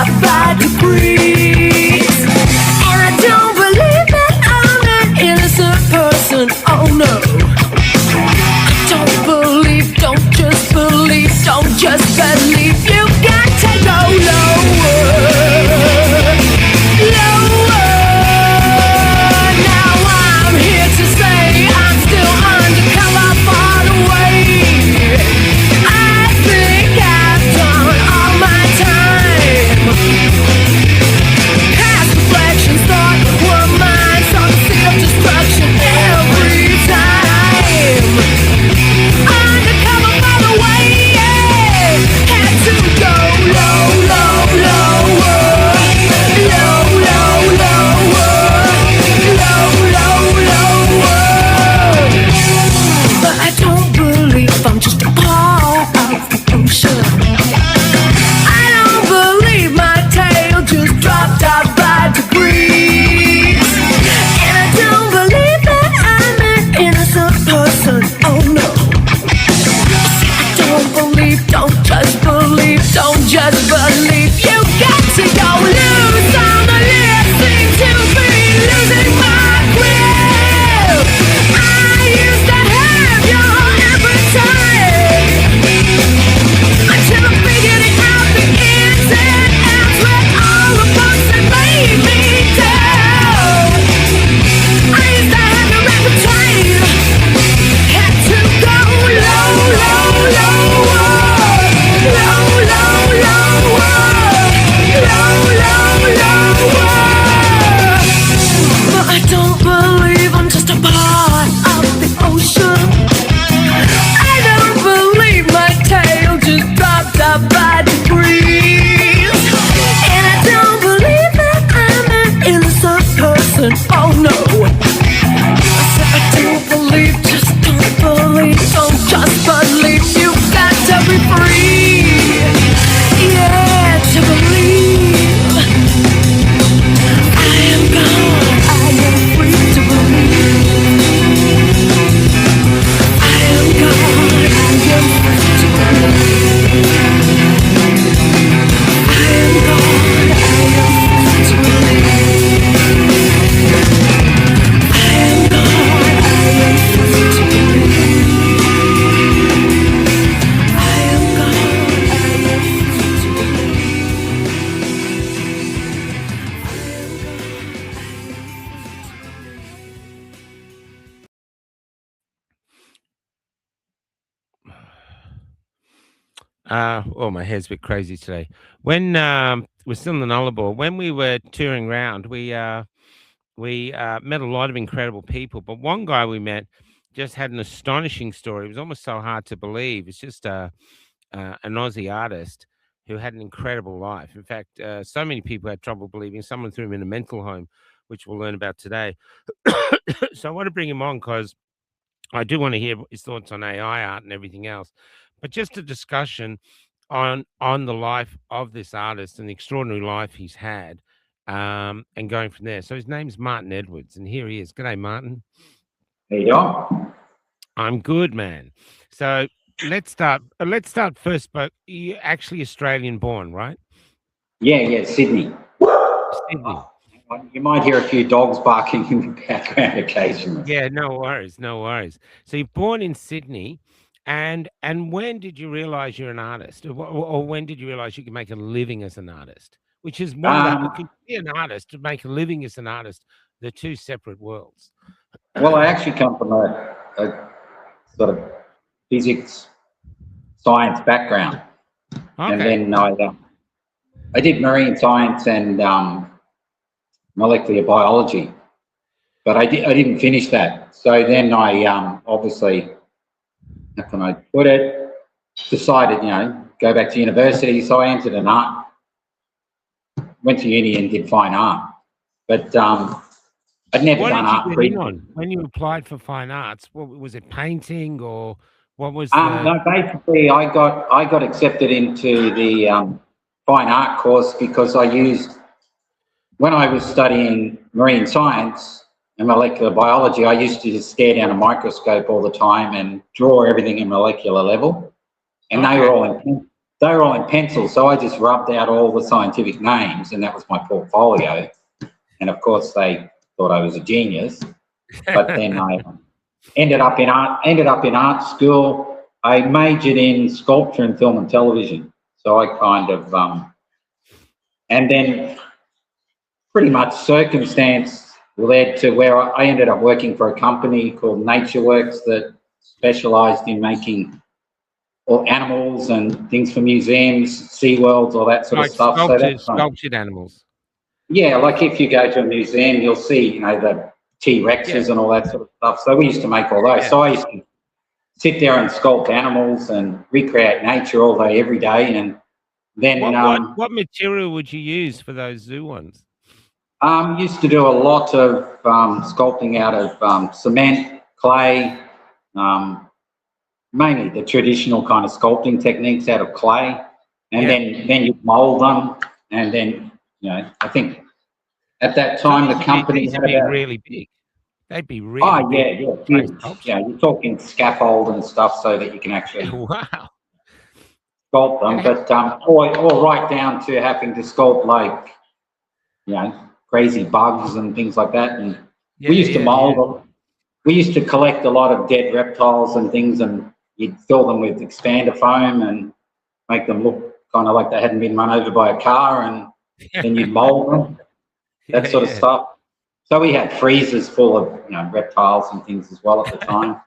up by degrees. And I don't believe that I'm an innocent person, oh no. I don't believe, don't just believe, don't just believe. You got to go lower, lower. Now I'm here to say I'm still undercover far away. I think I've done all my time. Past reflections, thought were mine, saw the seed of destruction every time. Undercover far away, yeah. Had to go low, low, lower. Low, low, lower. Low, low, lower. But I don't believe I'm just a part of the ocean. I don't believe my tail just dropped out by degrees. And I don't believe that I'm an innocent person, oh no. I don't believe, don't just believe, don't just believe. You got to go loose on the list, seem to be losing my grip. I used to have your appetite until I figured it out, the ins and outs with all the bugs that made me down. I used to have your appetite, had to go low, low, lower. Low, low, lower. Low, low, lower. But I don't believe I'm just a part of the ocean. I don't believe my tail just dropped out by degrees. And I don't believe that I'm an innocent person, oh no. I said I don't believe, just don't believe, don't just believe. You got to be free, yeah, to believe. I am gone, I am free to believe. I am gone, I am free to believe. I am gone, I am free to believe. I am gone, I am free to believe. I am gone, I am free to believe. Oh, my head's a bit crazy today. When we're still in the Nullarbor, when we were touring around, we met a lot of incredible people. But one guy we met just had an astonishing story. It was almost so hard to believe. It's just an Aussie artist who had an incredible life. In fact, so many people had trouble believing. Someone threw him in a mental home, which we'll learn about today. So I want to bring him on because I do want to hear his thoughts on AI art and everything else. But just a discussion on the life of this artist and the extraordinary life he's had, and going from there. So his name's Martin Edwards, and here he is. G'day, Martin. How you doing? I'm good, man. So let's start first. But you're actually Australian born, right? Yeah, Sydney. Sydney. You might hear a few dogs barking in the background occasionally. Yeah, no worries. So you're born in Sydney, and when did you realize you're an artist, or when did you realize you could make a living as an artist? Which is one of that. You can be an artist to make a living as an artist. They're two separate worlds. Well, I actually come from a sort of physics, science background, and then I did marine science and molecular biology, but I didn't finish that. So then I obviously, how can I put it, decided, go back to university. So I entered an art, went to uni and did fine art, but I'd never done art. When you applied for fine arts, what was it, painting, or what was No, basically I got accepted into the fine art course because I used, when I was studying marine science and molecular biology, I used to just stare down a microscope all the time and draw everything in molecular level. And they were all they were all in pencil, so I just rubbed out all the scientific names, and that was my portfolio. And of course, they thought I was a genius. But then I ended up in art school. I majored in sculpture and film and television. So I kind of, and then pretty much circumstance led to where I ended up working for a company called NatureWorks that specialised in making all animals and things for museums, SeaWorlds, all that sort of stuff. Sculptured animals. Yeah, like if you go to a museum, you'll see, the T-Rexes and all that sort of stuff. So we used to make all those. Yeah. So I used to sit there and sculpt animals and recreate nature all day, every day. And then what material would you use for those zoo ones? Used to do a lot of sculpting out of cement, clay, mainly the traditional kind of sculpting techniques out of clay, and then you mold them, and then I think at that time the company had about really big. They'd be really big. Huge. Yeah, you're talking scaffold and stuff so that you can actually sculpt them, but all right down to having to sculpt like crazy bugs and things like that. And we used to mold them. We used to collect a lot of dead reptiles and things, and you'd fill them with expander foam and make them look kind of like they hadn't been run over by a car, and then you'd mold them, that sort of stuff. So we had freezers full of reptiles and things as well at the time.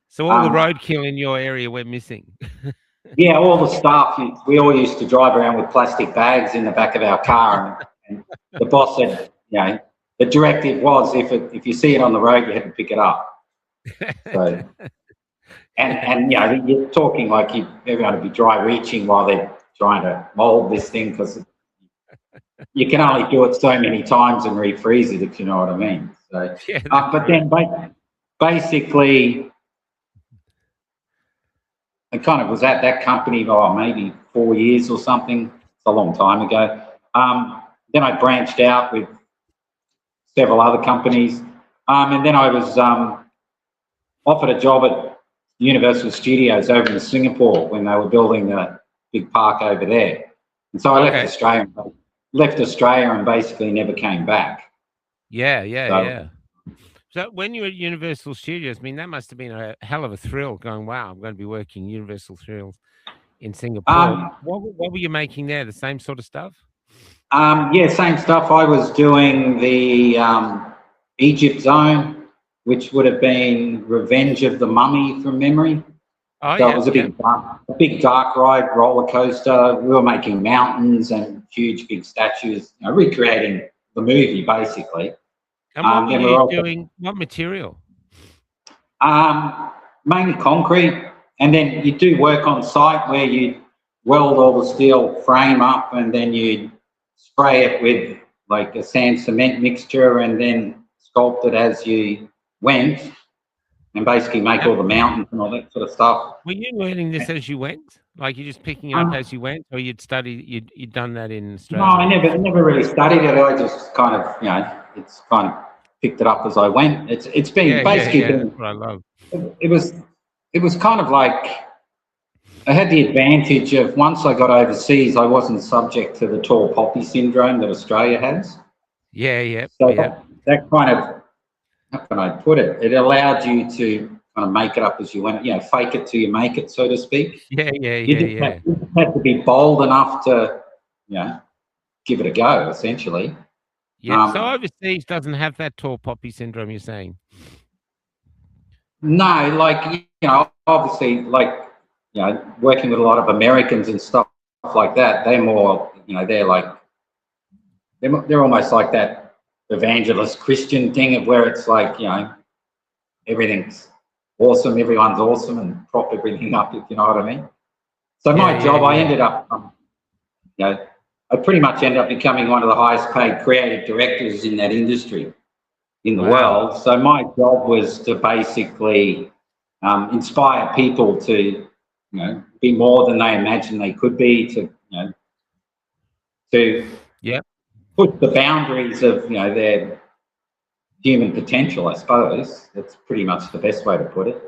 So all the roadkill in your area went missing. Yeah, all the stuff. We all used to drive around with plastic bags in the back of our car, and the boss said, the directive was if you see it on the road, you have to pick it up. So, and you're talking like everyone would be dry reaching while they're trying to mold this thing, because you can only do it so many times and refreeze it, if you know what I mean. So, but then basically, I kind of was at that company maybe 4 years or something. It's a long time ago. Then I branched out with several other companies, and then I was offered a job at Universal Studios over in Singapore when they were building a big park over there. And so I left Australia and basically never came back. So when you were at Universal Studios, I mean, that must have been a hell of a thrill going, wow, I'm going to be working Universal Thrills in Singapore. What were you making there? The same sort of stuff? Same stuff. I was doing the Egypt zone, which would have been Revenge of the Mummy from memory. It was a big dark ride roller coaster. We were making mountains and huge big statues, recreating the movie basically. And what were you doing? What material? Mainly concrete, and then you do work on site where you weld all the steel frame up, and then you spray it with like a sand cement mixture, and then sculpt it as you went, and basically make all the mountains and all that sort of stuff. Were you learning this as you went? Like you're just picking it up as you went, or you'd done that in Australia? No, I never really studied it. I just kind of, it's kind of picked it up as I went. It's been basically that's what I love. It was kind of like I had the advantage of once I got overseas, I wasn't subject to the tall poppy syndrome that Australia has. That kind of, how can I put it? It allowed you to kind of make it up as you went, fake it till you make it, so to speak. You had to be bold enough to, give it a go, essentially. Yeah. So overseas doesn't have that tall poppy syndrome, you're saying? No, like, obviously, like, working with a lot of Americans and stuff like that, they're more, they're like, they're almost like that evangelist Christian thing of where it's like, everything's awesome, everyone's awesome, and prop everything up, if you know what I mean. So my job, I ended up, I pretty much ended up becoming one of the highest paid creative directors in that industry in the world. So my job was to basically inspire people to, be more than they imagined they could be, to push the boundaries of, their human potential, I suppose. That's pretty much the best way to put it.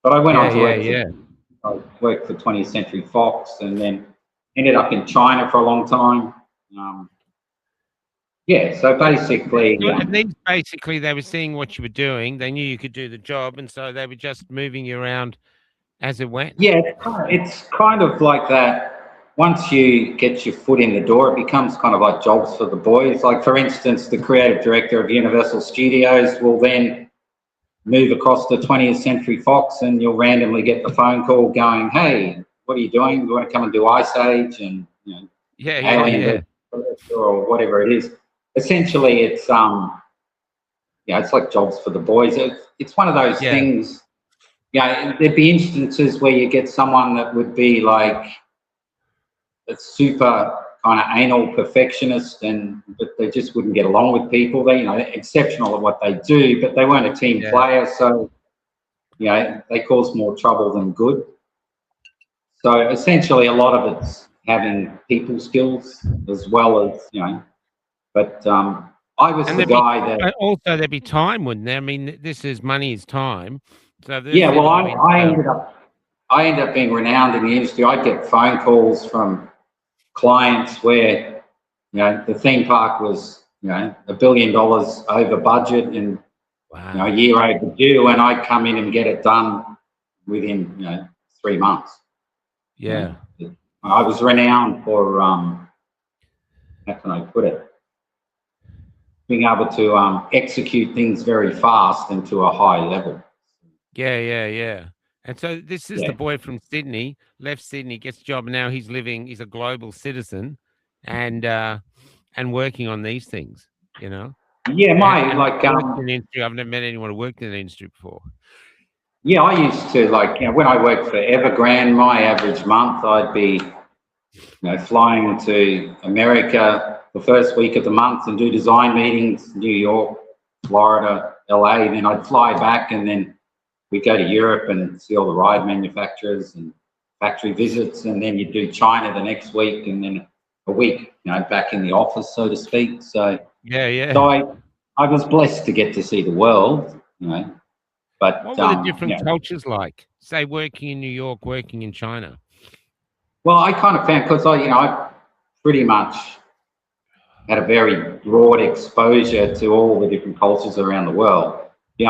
But I went on to work for 20th Century Fox, and then ended up in China for a long time. Yeah, so basically, And these basically they were seeing what you were doing. They knew you could do the job, and so they were just moving you around as it went. yeah, it's kind of like that. Once you get your foot in the door, it becomes kind of like jobs for the boys. Like, for instance, the creative director of Universal Studios will then move across to 20th Century Fox, and you'll randomly get the phone call going, "Hey, what are you doing? You want to come and do Ice Age and Alien or whatever it is?" Essentially, it's it's like jobs for the boys. It's one of those things. Yeah, there'd be instances where you get someone that would be like a super kind of anal perfectionist, but they just wouldn't get along with people. They, they're exceptional at what they do, but they weren't a team player, so they cause more trouble than good. So essentially, a lot of it's having people skills as well as But I was the guy that also there'd be time, wouldn't there? I mean, this is money is time. So well, I ended up being renowned in the industry. I'd get phone calls from clients where the theme park was $1 billion over budget and a year overdue, and I'd come in and get it done within 3 months. Yeah. I was renowned for how can I put it? Being able to execute things very fast and to a high level. Yeah. And so this is the boy from Sydney, left Sydney, gets a job, and now he's a global citizen and working on these things, Yeah, in the industry. I've never met anyone who worked in the industry before. Yeah, I used to when I worked for Evergrande, my average month I'd be flying to America the first week of the month and do design meetings, New York, Florida, LA, and then I'd fly back, and then we'd go to Europe and see all the ride manufacturers and factory visits, and then you'd do China the next week, and then a week, back in the office, so to speak. So so I was blessed to get to see the world, But what were the different cultures like? Say, working in New York, working in China. Well, I kind of found, because I pretty much had a very broad exposure to all the different cultures around the world. I'm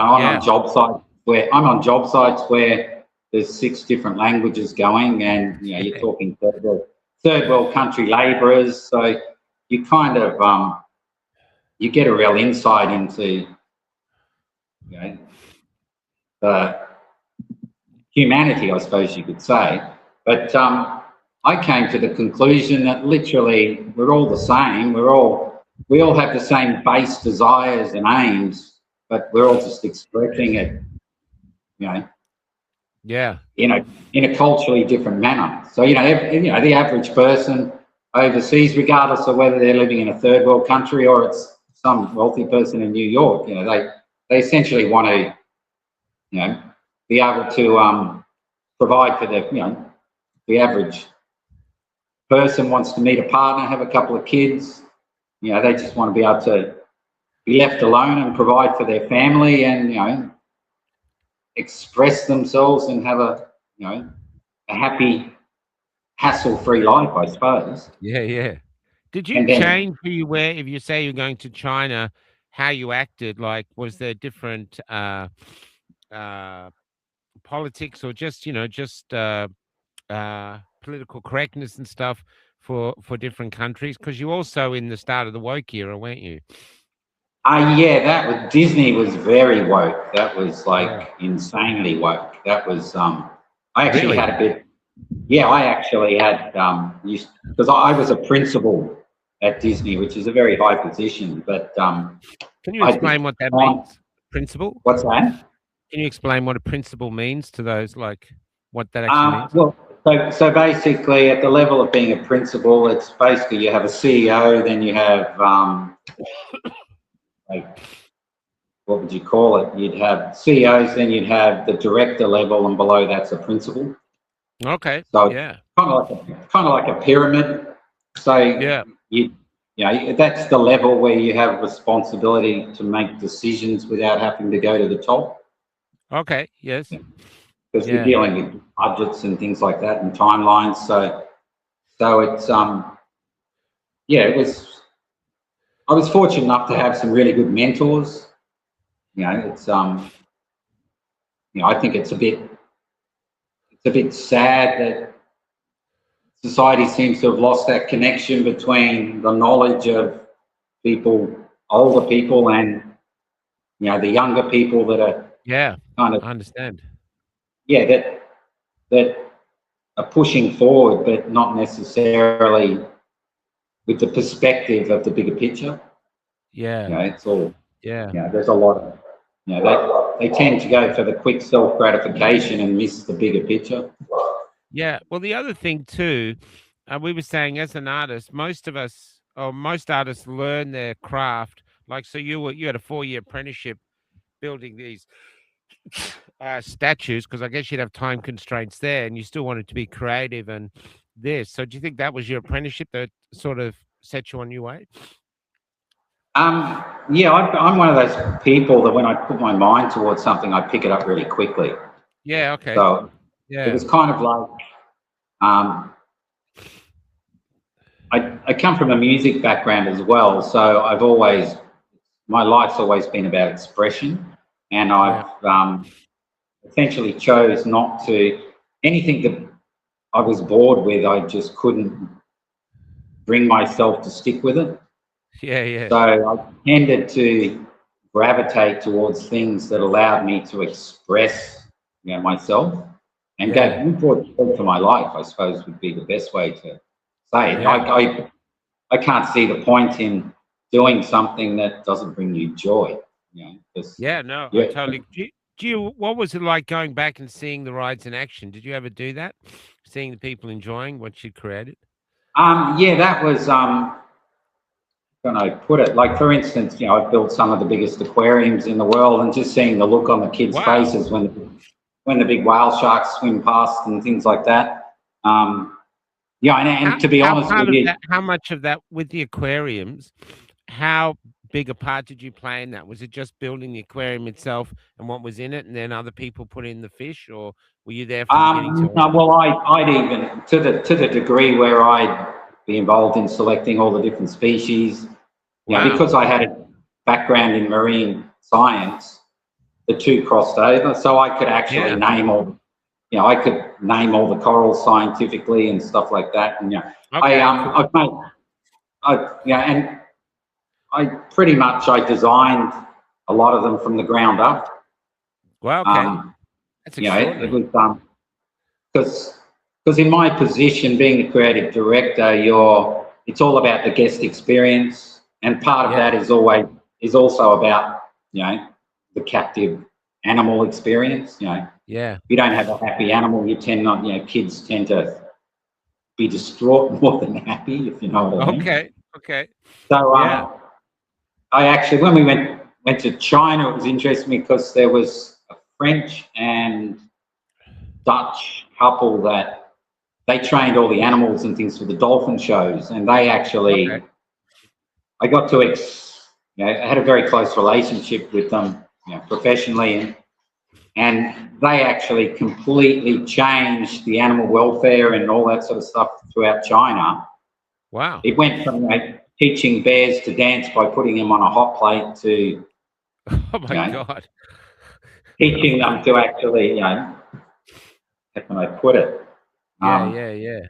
on job sites where there's 6 different languages going, and you're talking third world country labourers. So you kind of you get a real insight into the humanity, I suppose you could say. But I came to the conclusion that literally we're all the same. We all have the same base desires and aims, but we're all just expressing it, in a culturally different manner. So the average person overseas, regardless of whether they're living in a third world country or it's some wealthy person in New York, they essentially want to, be able to provide for the average person wants to meet a partner, have a couple of kids. They just want to be able to be left alone and provide for their family and express themselves and have a happy, hassle-free life, I suppose. Yeah. Did you change who you were? If you say you're going to China, how you acted? Like, was there different politics or just political correctness and stuff for different countries? Because you also in the start of the woke era, weren't you? Disney was very woke. That was insanely woke. That was I actually had a bit. Yeah, I actually had because I was a principal at Disney, which is a very high position. But can you explain what that means? Principal? What's that? Can you explain what a principal means to those? Like what that actually means? Well, so basically, at the level of being a principal, it's basically you have a CEO, then you have what would you call it? You'd have CEOs, then you'd have the director level, and below that's a principal. Okay. So kind of like a pyramid. So that's the level where you have responsibility to make decisions without having to go to the top. Okay. Yes. Because we're dealing with budgets and things like that and timelines. So So it's yeah, it was. I was fortunate enough to have some really good mentors. You know, it's I think it's a bit sad that society seems to have lost that connection between the knowledge of people, older people, and the younger people that are Yeah, kind of I understand. that are pushing forward, but not necessarily with the perspective of the bigger picture. Yeah, It's all yeah. there's a lot of they tend to go for the quick self gratification and miss the bigger picture. Yeah. Well, the other thing too, we were saying as an artist, most of us or most artists learn their craft. Like, so you had a 4-year apprenticeship building these statues because I guess you'd have time constraints there, and you still wanted to be creative and this. So, do you think that was your apprenticeship that sort of set you on your way? Yeah, I'm one of those people that when I put my mind towards something, I pick it up really quickly. Yeah. Okay. So it Yeah. was kind of like um, I come from a music background as well, so my life's always been about expression, and Yeah. I've essentially chose not to anything that I was bored with. I just couldn't bring myself to stick with it. Yeah. Yeah. So I tended to gravitate towards things that allowed me to express, myself and Yeah. go brought joy to my life, I suppose would be the best way to say it. Yeah. I can't see the point in doing something that doesn't bring you joy. Because Yeah. No, I yeah, totally. What was it like going back and seeing the rides in action? Did you ever do that? Seeing the people enjoying what you created? yeah, that was when I put it, like for instance, I've built some of the biggest aquariums in the world, and just seeing the look on the kids' Wow. faces when the big whale sharks swim past and things like that. Yeah, and to be How honest part with of you, that? How much of that with the aquariums? How big a part did you play in that? Was it just building the aquarium itself and what was in it, and then other people put in the fish, or were you there from beginning to no, end? well, I'd even to the degree where I'd be involved in selecting all the different species. Wow. Because I had a background in marine science, the two crossed over, so I could actually Yeah. name all. I could name all the corals scientifically and stuff like that. And Okay. Cool. I've made, and I pretty much I designed a lot of them from the ground up. Well. Okay. Um, That's it extraordinary. was because in my position, being a creative director, it's all about the guest experience, and part of Yeah. that is also about the captive animal experience. Yeah. If you don't have a happy animal, you tend not. Kids tend to be distraught more than happy, if you know what I mean. Okay. Okay. So Yeah. I actually, when we went to China, it was interesting because there was a French and Dutch couple that they trained all the animals and things for the dolphin shows, and they Okay. actually, I got to, I had a very close relationship with them, professionally, and they actually completely changed the animal welfare and all that sort of stuff throughout China. Wow. It went from teaching bears to dance by putting them on a hot plate to Oh my God. teaching them to actually, how can I put it? Yeah.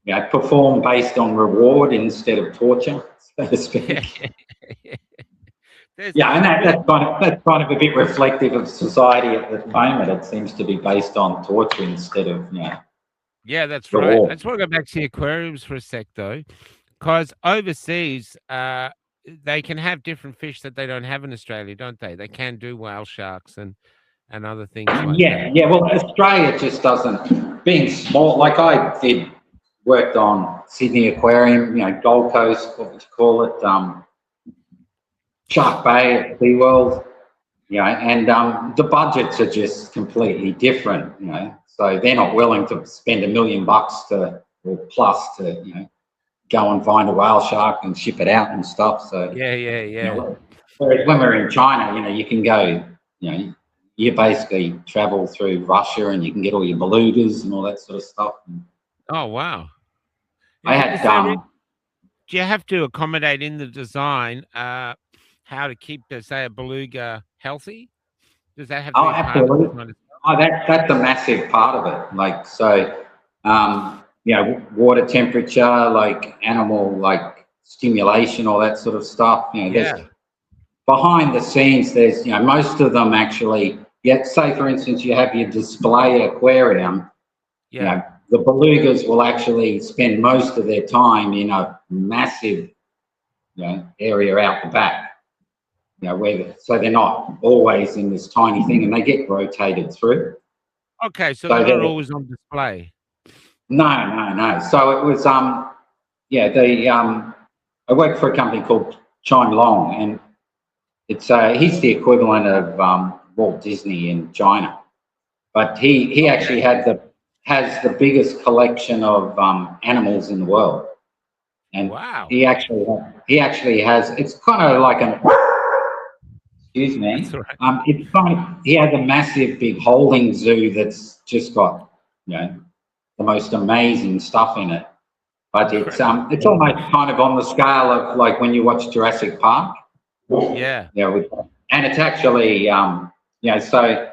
Yeah. Perform based on reward instead of torture, so to Yeah. speak. Yeah. There's Yeah, and with that's kind of a bit reflective of society at the moment. It seems to be based on torture instead of Yeah, that's right. I reward. just want to go back to the aquariums for a sec, though, because overseas, they can have different fish that they don't have in Australia, don't they? They can do whale sharks and other things like that. Yeah. Well, Australia just doesn't. Being small, like I worked on Sydney Aquarium, Gold Coast, what would you call it? Shark Bay at SeaWorld. And the budgets are just completely different. So they're not willing to spend $1 million or plus to go and find a whale shark and ship it out and stuff. So Yeah. whereas when we're in China, you can go, you basically travel through Russia and you can get all your belugas and all that sort of stuff. Oh, wow. I Is had there do you have to accommodate in the design how to keep, say, a beluga healthy? Does that have to oh, be part of the absolutely. design as Oh, that's a massive part of it. Like, so, water temperature, like animal, like stimulation, all that sort of stuff. well? There's behind the scenes, there's, most of them actually, say for instance, you have your display aquarium, Yeah. the belugas will actually spend most of their time in a massive, area out the back. So they're not always in this tiny thing, and they get rotated through. Okay, so So they're not they're, always on display. no. So it was, I worked for a company called Chime Long, and he's the equivalent of Walt Disney in China, but he actually has the biggest collection of animals in the world, and Wow. he actually has. It's kind of like an excuse That's me. all right. It's kind of, he has a massive big holding zoo that's just got the most amazing stuff in it. But Incredible. it's almost kind of on the scale of like when you watch Jurassic Park. Yeah. And it's actually so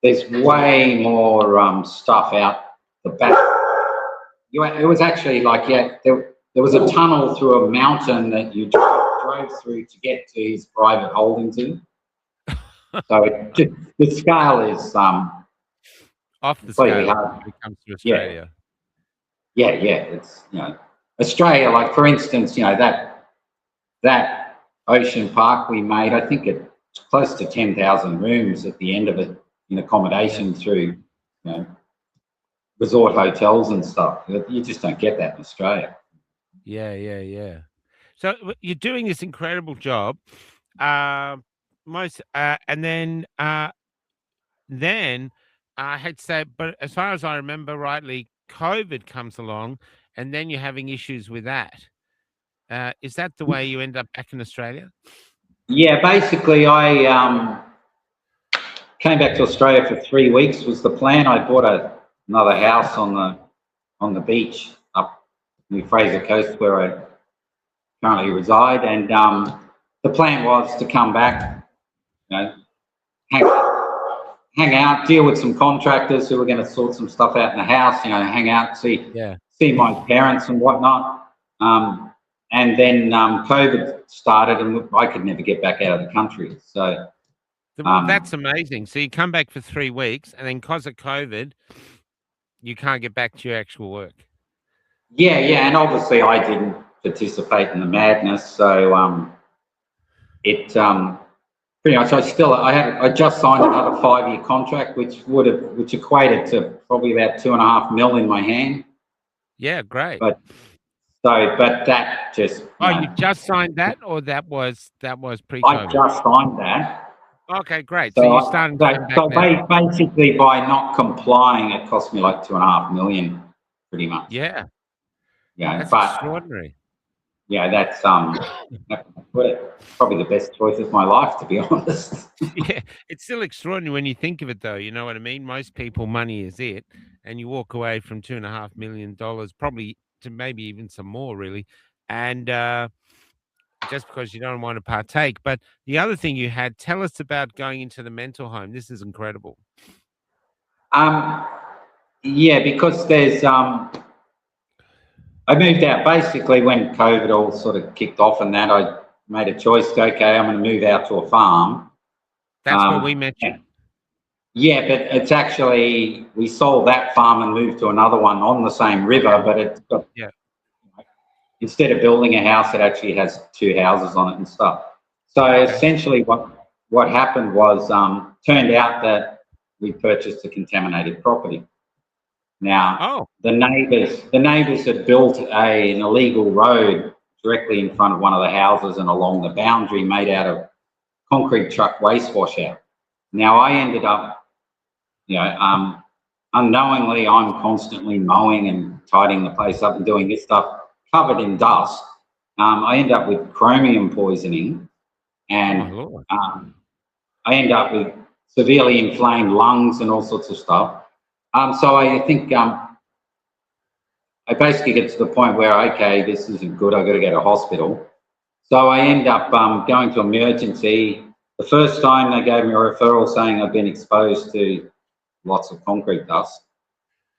there's way more stuff out the back. It was actually like there was a tunnel through a mountain that you drove through to get to his private holding zoo. So the scale is Off the completely scale hard. when it comes to Yeah, Australia. yeah. It's Australia. Like for instance, that ocean park we made. I think it's close to 10,000 rooms at the end of it in Yeah. accommodation through resort hotels and stuff. You just don't get that in Australia. Yeah. So you're doing this incredible job. And then I had to say, but as far as I remember rightly, COVID comes along, and then you're having issues with that. Is that the way you end up back in Australia? Yeah, basically, I came back to Australia for 3 weeks. Was the plan. I bought another house on the beach up near Fraser Coast, where I currently reside, and the plan was to come back, hang, hang out, deal with some contractors who were going to sort some stuff out in the house, hang out, Yeah. see my parents and whatnot. And then COVID started, and I could never get back out of the country. So That's amazing. So you come back for 3 weeks, and then because of COVID, you can't get back to your actual work. yeah, and obviously I didn't participate in the madness. So it pretty much I just signed another 5-year contract, which equated to probably about 2.5 mil in my hand. Yeah, great. But that just You just signed that, or that was I pre-COVID? just signed that. Okay, great. So you're starting to come back now. Basically, by not complying, it cost me like 2.5 million, pretty much. Yeah, Yeah, that's but extraordinary. yeah, that's probably the best choice of my life, to be honest. Yeah, it's still extraordinary when you think of it, though. You know what I mean? Most people, money is it, and you walk away from $2.5 million, probably to maybe even some more, really, and just because you don't want to partake. But the other thing you had, tell us about going into the mental home. This is incredible. Yeah, because there's I moved out basically when COVID all sort of kicked off, and that I made a choice. Okay, I'm going to move out to a farm. That's where we met you. Yeah, but it's actually, we sold that farm and moved to another one on the same river, but it's got, instead of building a house, it actually has 2 houses on it and stuff. So essentially what happened was, turned out that we purchased a contaminated property. Now, the neighbours had built an illegal road directly in front of one of the houses and along the boundary, made out of concrete truck waste washout. Now, I ended up, unknowingly, I'm constantly mowing and tidying the place up and doing this stuff, covered in dust. I end up with chromium poisoning, and I end up with severely inflamed lungs and all sorts of stuff. So I think I basically get to the point where, okay, this isn't good. I've got to go to hospital. So I end up going to emergency. The first time they gave me a referral saying I've been exposed to lots of concrete dust.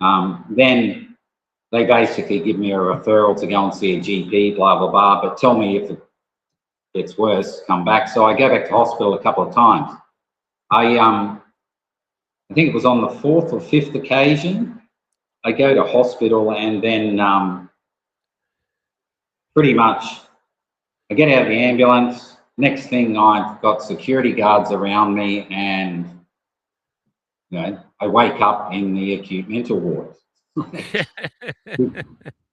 Then they basically give me a referral to go and see a GP, blah, blah, blah, but tell me if it gets worse, come back. So I go back to hospital a couple of times. I think it was on the 4th or 5th occasion, I go to hospital, and then pretty much I get out of the ambulance. Next thing, I've got security guards around me, and I wake up in the acute mental ward.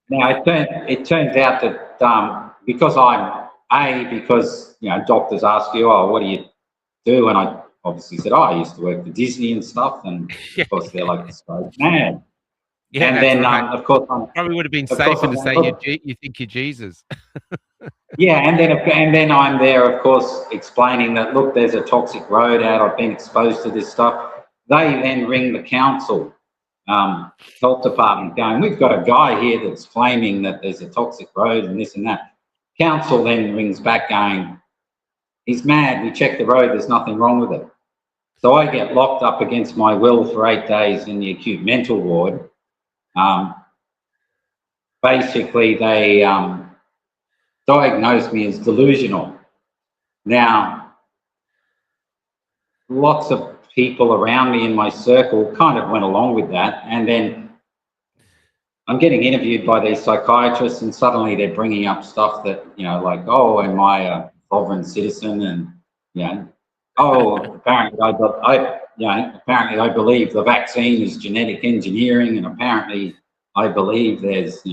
Now it turns out that because doctors ask you, oh, what do you do? And I obviously said, oh, I used to work for Disney and stuff, and of course they're like, so mad. Yeah, and then right. of course probably would have been safer to say you think you're Jesus. Yeah, and then I'm there, of course, explaining that, look, there's a toxic road out. I've been exposed to this stuff. They then ring the council, health department, going, we've got a guy here that's claiming that there's a toxic road and this and that. Council then rings back going, he's mad. We checked the road. There's nothing wrong with it. So I get locked up against my will for 8 days in the acute mental ward. Basically, they diagnosed me as delusional. Now, lots of people around me in my circle kind of went along with that, and then I'm getting interviewed by these psychiatrists, and suddenly they're bringing up stuff that, like, oh, am I a sovereign citizen? And, oh, apparently apparently I believe the vaccine is genetic engineering, and apparently I believe there's,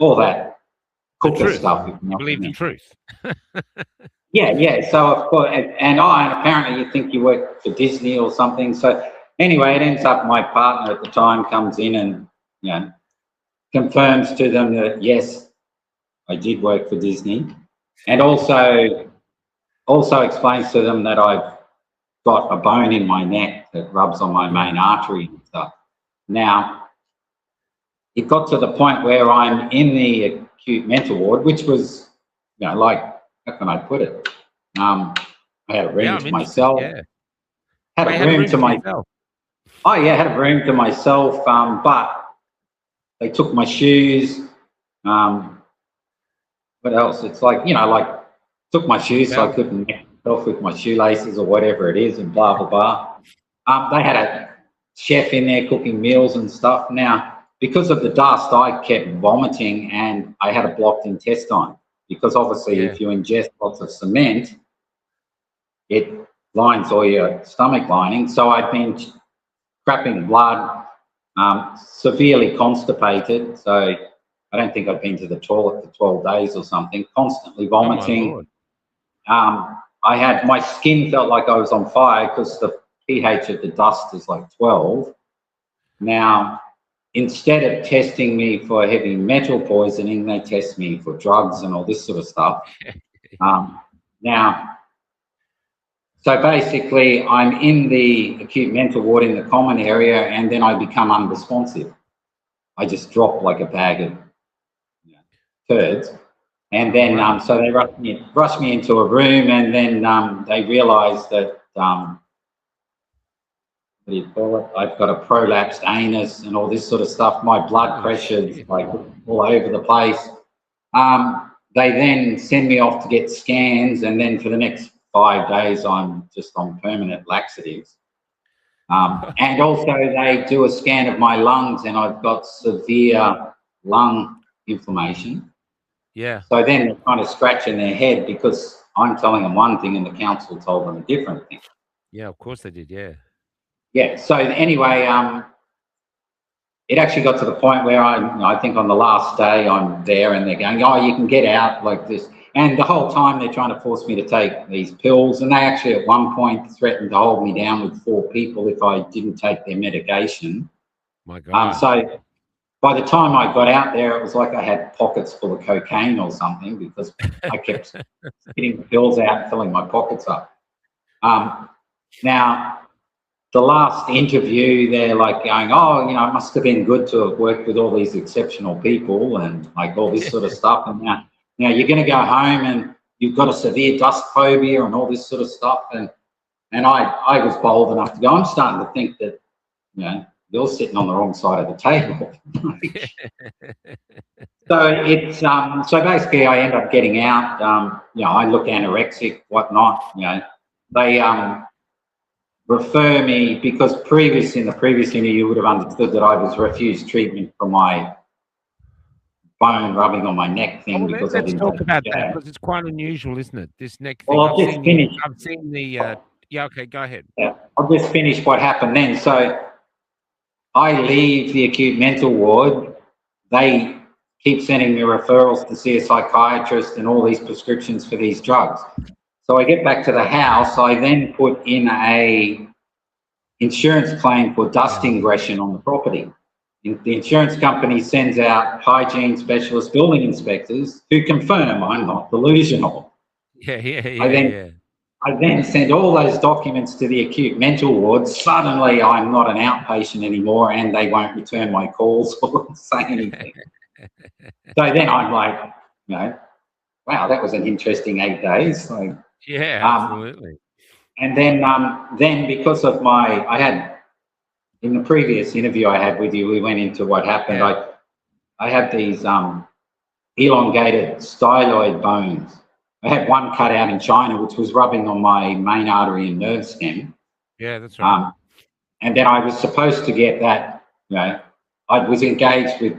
all that cooker stuff. You believe the truth. Yeah. So of course, and apparently you think you work for Disney or something. So anyway, it ends up my partner at the time comes in and confirms to them that yes, I did work for Disney, and also explains to them that I've got a bone in my neck that rubs on my main artery and stuff. Now, it got to the point where I'm in the acute mental ward, which was, like, how can I put it? I had a room to myself. Yeah. Had a room to myself. Oh yeah, had a room to myself. But they took my shoes. What else? It's like, took my shoes so I couldn't make myself with my shoelaces or whatever it is, and blah blah blah. They had a chef in there cooking meals and stuff. Now, because of the dust, I kept vomiting, and I had a blocked intestine. Because obviously, if you ingest lots of cement, it lines all your stomach lining. So I'd been crapping blood, severely constipated. So I don't think I'd been to the toilet for 12 days or something, constantly vomiting. My skin felt like I was on fire because the pH of the dust is like 12. Now, instead of testing me for heavy metal poisoning, they test me for drugs and all this sort of stuff. Now, so basically, I'm in the acute mental ward in the common area, and then I become unresponsive. I just drop like a bag of turds. And then, so they rush me into a room, and then they realise that, what do you call it? I've got a prolapsed anus and all this sort of stuff. My blood pressure's like all over the place. They then send me off to get scans, and then for the next 5 days, I'm just on permanent laxatives. And also they do a scan of my lungs, and I've got severe lung inflammation. Yeah. So then they're kind of scratching their head because I'm telling them one thing and the council told them a different thing. Yeah, of course they did, yeah. Yeah, so anyway, it actually got to the point where I think on the last day I'm there, and they're going, oh, you can get out like this. And the whole time they're trying to force me to take these pills, and they actually at one point threatened to hold me down with 4 people if I didn't take their medication. My God. So by the time I got out there, it was like I had pockets full of cocaine or something, because I kept getting the pills out and filling my pockets up. Now, the last interview, they're like going, oh, you know, it must have been good to have worked with all these exceptional people and like all this sort of stuff. And now you're going to go home and you've got a severe dust phobia and all this sort of stuff. And I was bold enough to go, I'm starting to think that, you know, you're sitting on the wrong side of the table. So it's so basically I end up getting out. You know, I look anorexic, whatnot. You know, they refer me because in the previous interview you would have understood that I was refused treatment for my bone rubbing on my neck thing because I didn't talk about jab. that because it's quite unusual, isn't it? This neck thing. Well, I've seen the. Yeah. Okay. Go ahead. Yeah, I'll just finish what happened then. So I leave the acute mental ward. They keep sending me referrals to see a psychiatrist and all these prescriptions for these drugs. So I get back to the house. I then put in a insurance claim for dust ingression on the property. The insurance company sends out hygiene specialist building inspectors to confirm I'm not delusional. I then send all those documents to the acute mental ward. Suddenly I'm not an outpatient anymore and they won't return my calls or say anything. So then I'm like, you know, wow, that was an interesting 8 days. Like, absolutely. And then because of I had, in the previous interview I had with you, we went into what happened. I have these elongated styloid bones. I had one cut out in China, which was rubbing on my main artery and nerve stem. Yeah, that's right. And then I was supposed to get that, you know, I was engaged with,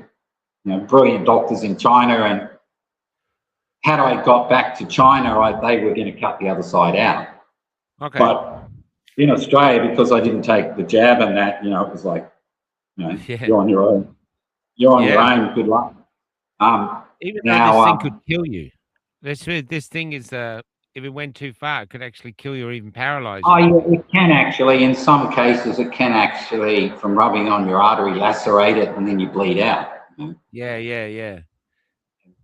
you know, brilliant doctors in China, and had I got back to China, they were going to cut the other side out. Okay. But in Australia, because I didn't take the jab and that, you know, it was like, you know, you're on your own. You're on your own. Good luck. Even though this thing could kill you. This thing is, if it went too far, it could actually kill you or even paralyze you. Oh, yeah, it can actually. In some cases, it can actually, from rubbing on your artery, lacerate it, and then you bleed out. You know? Yeah.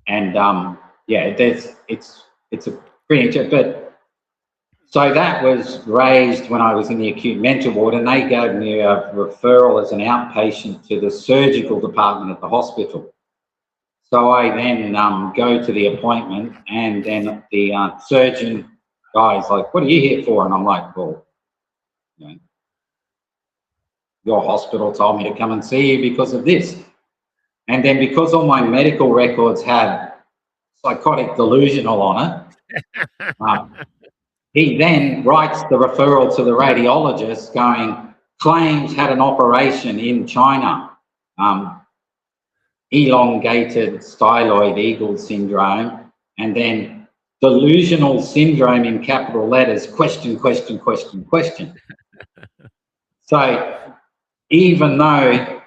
And yeah, it's a pretty, but so that was raised when I was in the acute mental ward, and they gave me a referral as an outpatient to the surgical department at the hospital. So I then go to the appointment, and then the surgeon guy's like, "What are you here for?" And I'm like, "Well, you know, your hospital told me to come and see you because of this." And then because all my medical records had psychotic delusional on it, he then writes the referral to the radiologist going, claims had an operation in China, elongated styloid eagle syndrome, and then delusional syndrome in capital letters, question. So even though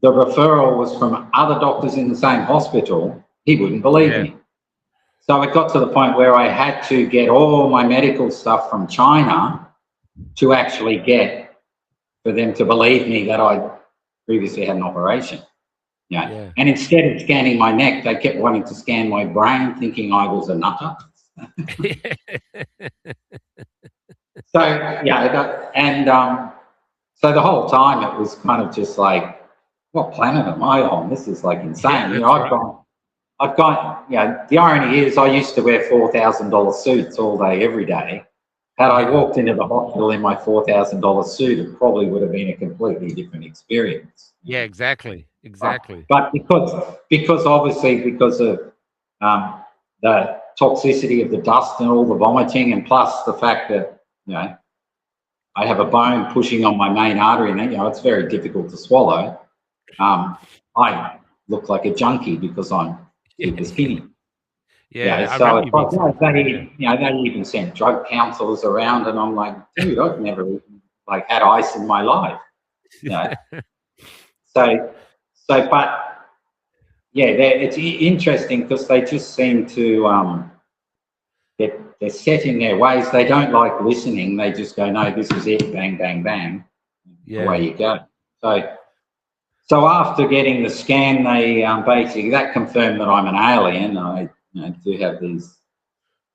the referral was from other doctors in the same hospital, he wouldn't believe me. So it got to the point where I had to get all my medical stuff from China to actually get, for them to believe me that I previously had an operation. Yeah. And instead of scanning my neck, they kept wanting to scan my brain, thinking I was a nutter. So, yeah, and so the whole time it was kind of just like, what planet am I on? This is like insane. You know, I've got, you know, the irony is I used to wear $4,000 suits all day, every day. Had I walked into the hospital in my $4,000 suit, it probably would have been a completely different experience. Yeah, exactly. But because obviously because of the toxicity of the dust and all the vomiting, and plus the fact that, you know, I have a bone pushing on my main artery, and, you know, it's very difficult to swallow. I look like a junkie because I'm super skinny. Yeah, so it's like, they even sent drug counselors around, and I'm like, dude, I've never even like had ice in my life. You know? But yeah, it's interesting because they just seem to they're set in their ways. They don't like listening. They just go, no, this is it, bang, bang, bang. Away you go. So after getting the scan, they basically, that confirmed that I'm an alien. I do have these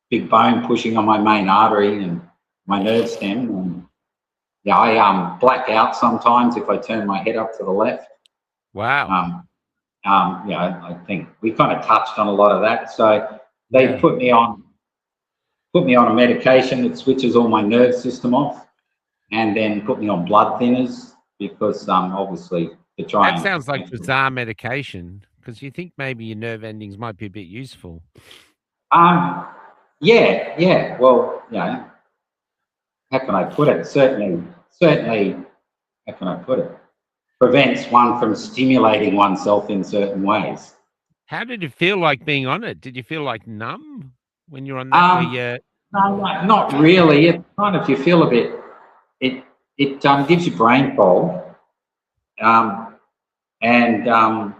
big bone pushing on my main artery and my nerve stem. And yeah, I black out sometimes if I turn my head up to the left. Wow. Yeah, I think we kind of touched on a lot of that. So they Yeah. put me on a medication that switches all my nerve system off, and then put me on blood thinners because obviously to try That and sounds like bizarre medication because you think maybe your nerve endings might be a bit useful. yeah. Well, you know, how can I put it? Certainly, how can I put it? Prevents one from stimulating oneself in certain ways. How did it feel like being on it? Did you feel like numb when you're on that? Where Um, you no, not really. It kind of, you feel a bit. It gives you brain fog, and how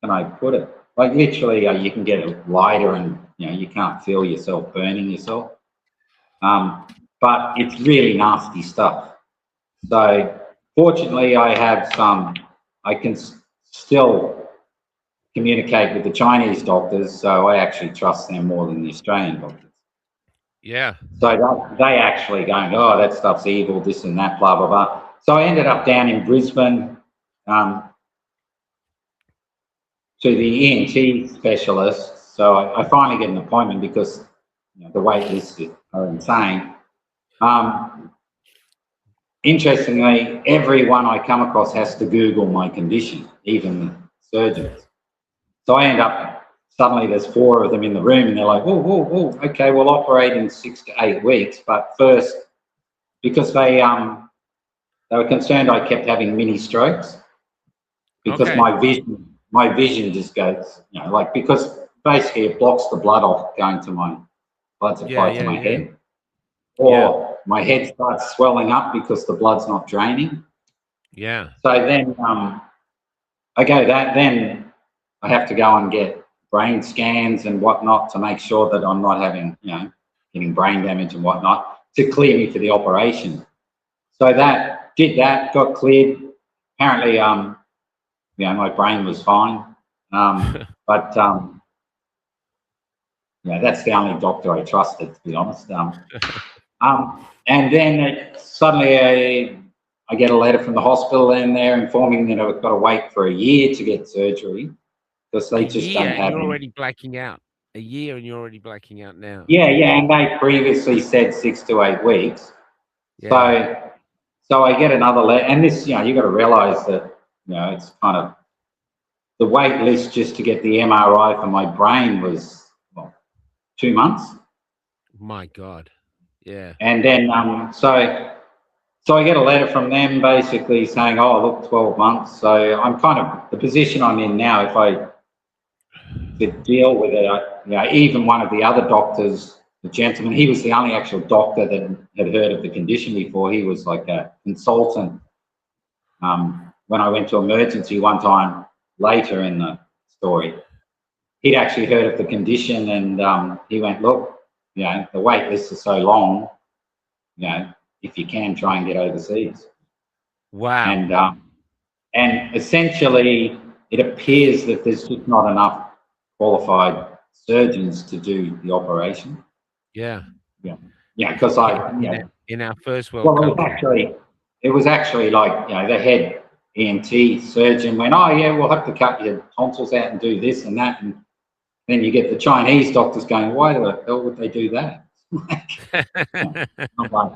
can I put it? Like literally, you can get lighter, and you can't feel yourself burning yourself. But it's really nasty stuff. So fortunately, I have some. I can still communicate with the Chinese doctors, so I actually trust them more than the Australian doctors. yeah. So they actually going, oh, that stuff's evil, this and that, blah blah blah. So I ended up down in Brisbane to the ENT specialist. So I finally get an appointment because the wait lists are insane. Interestingly, everyone I come across has to Google my condition, even the surgeons. So I end up, suddenly there's 4 of them in the room and they're like, oh, okay, we'll operate in 6 to 8 weeks. But first, because they were concerned I kept having mini strokes because Okay. my vision just goes, like, because basically it blocks the blood off going to my blood supply to my head. Or my head starts swelling up because the blood's not draining. Yeah. So then then I have to go and get brain scans and whatnot to make sure that I'm not having, getting brain damage and whatnot to clear me for the operation. So got cleared. Apparently, my brain was fine. But that's the only doctor I trusted, to be honest. And then suddenly I get a letter from the hospital and they're informing me that I've got to wait for a year to get surgery because they just don't have You're any. already blacking out. A year and you're already blacking out now. Yeah, and they previously said 6 to 8 weeks. Yeah. So I get another letter, and this, you got to realise that, it's kind of the wait list just to get the MRI for my brain was 2 months. My God. Yeah. And then so I get a letter from them basically saying, oh, look, 12 months. So I'm kind of, the position I'm in now, if I could deal with it, even one of the other doctors, the gentleman, he was the only actual doctor that had heard of the condition before. He was like a consultant. When I went to emergency one time later in the story, he'd actually heard of the condition and he went, look, the wait lists are so long, if you can, try and get overseas. Wow. And essentially, it appears that there's just not enough qualified surgeons to do the operation. Yeah. Because in our first world well, country. it was actually like the head ENT surgeon went, oh yeah, we'll have to cut your tonsils out and do this and that, and then you get the Chinese doctors going, why the hell would they do that? I'm like,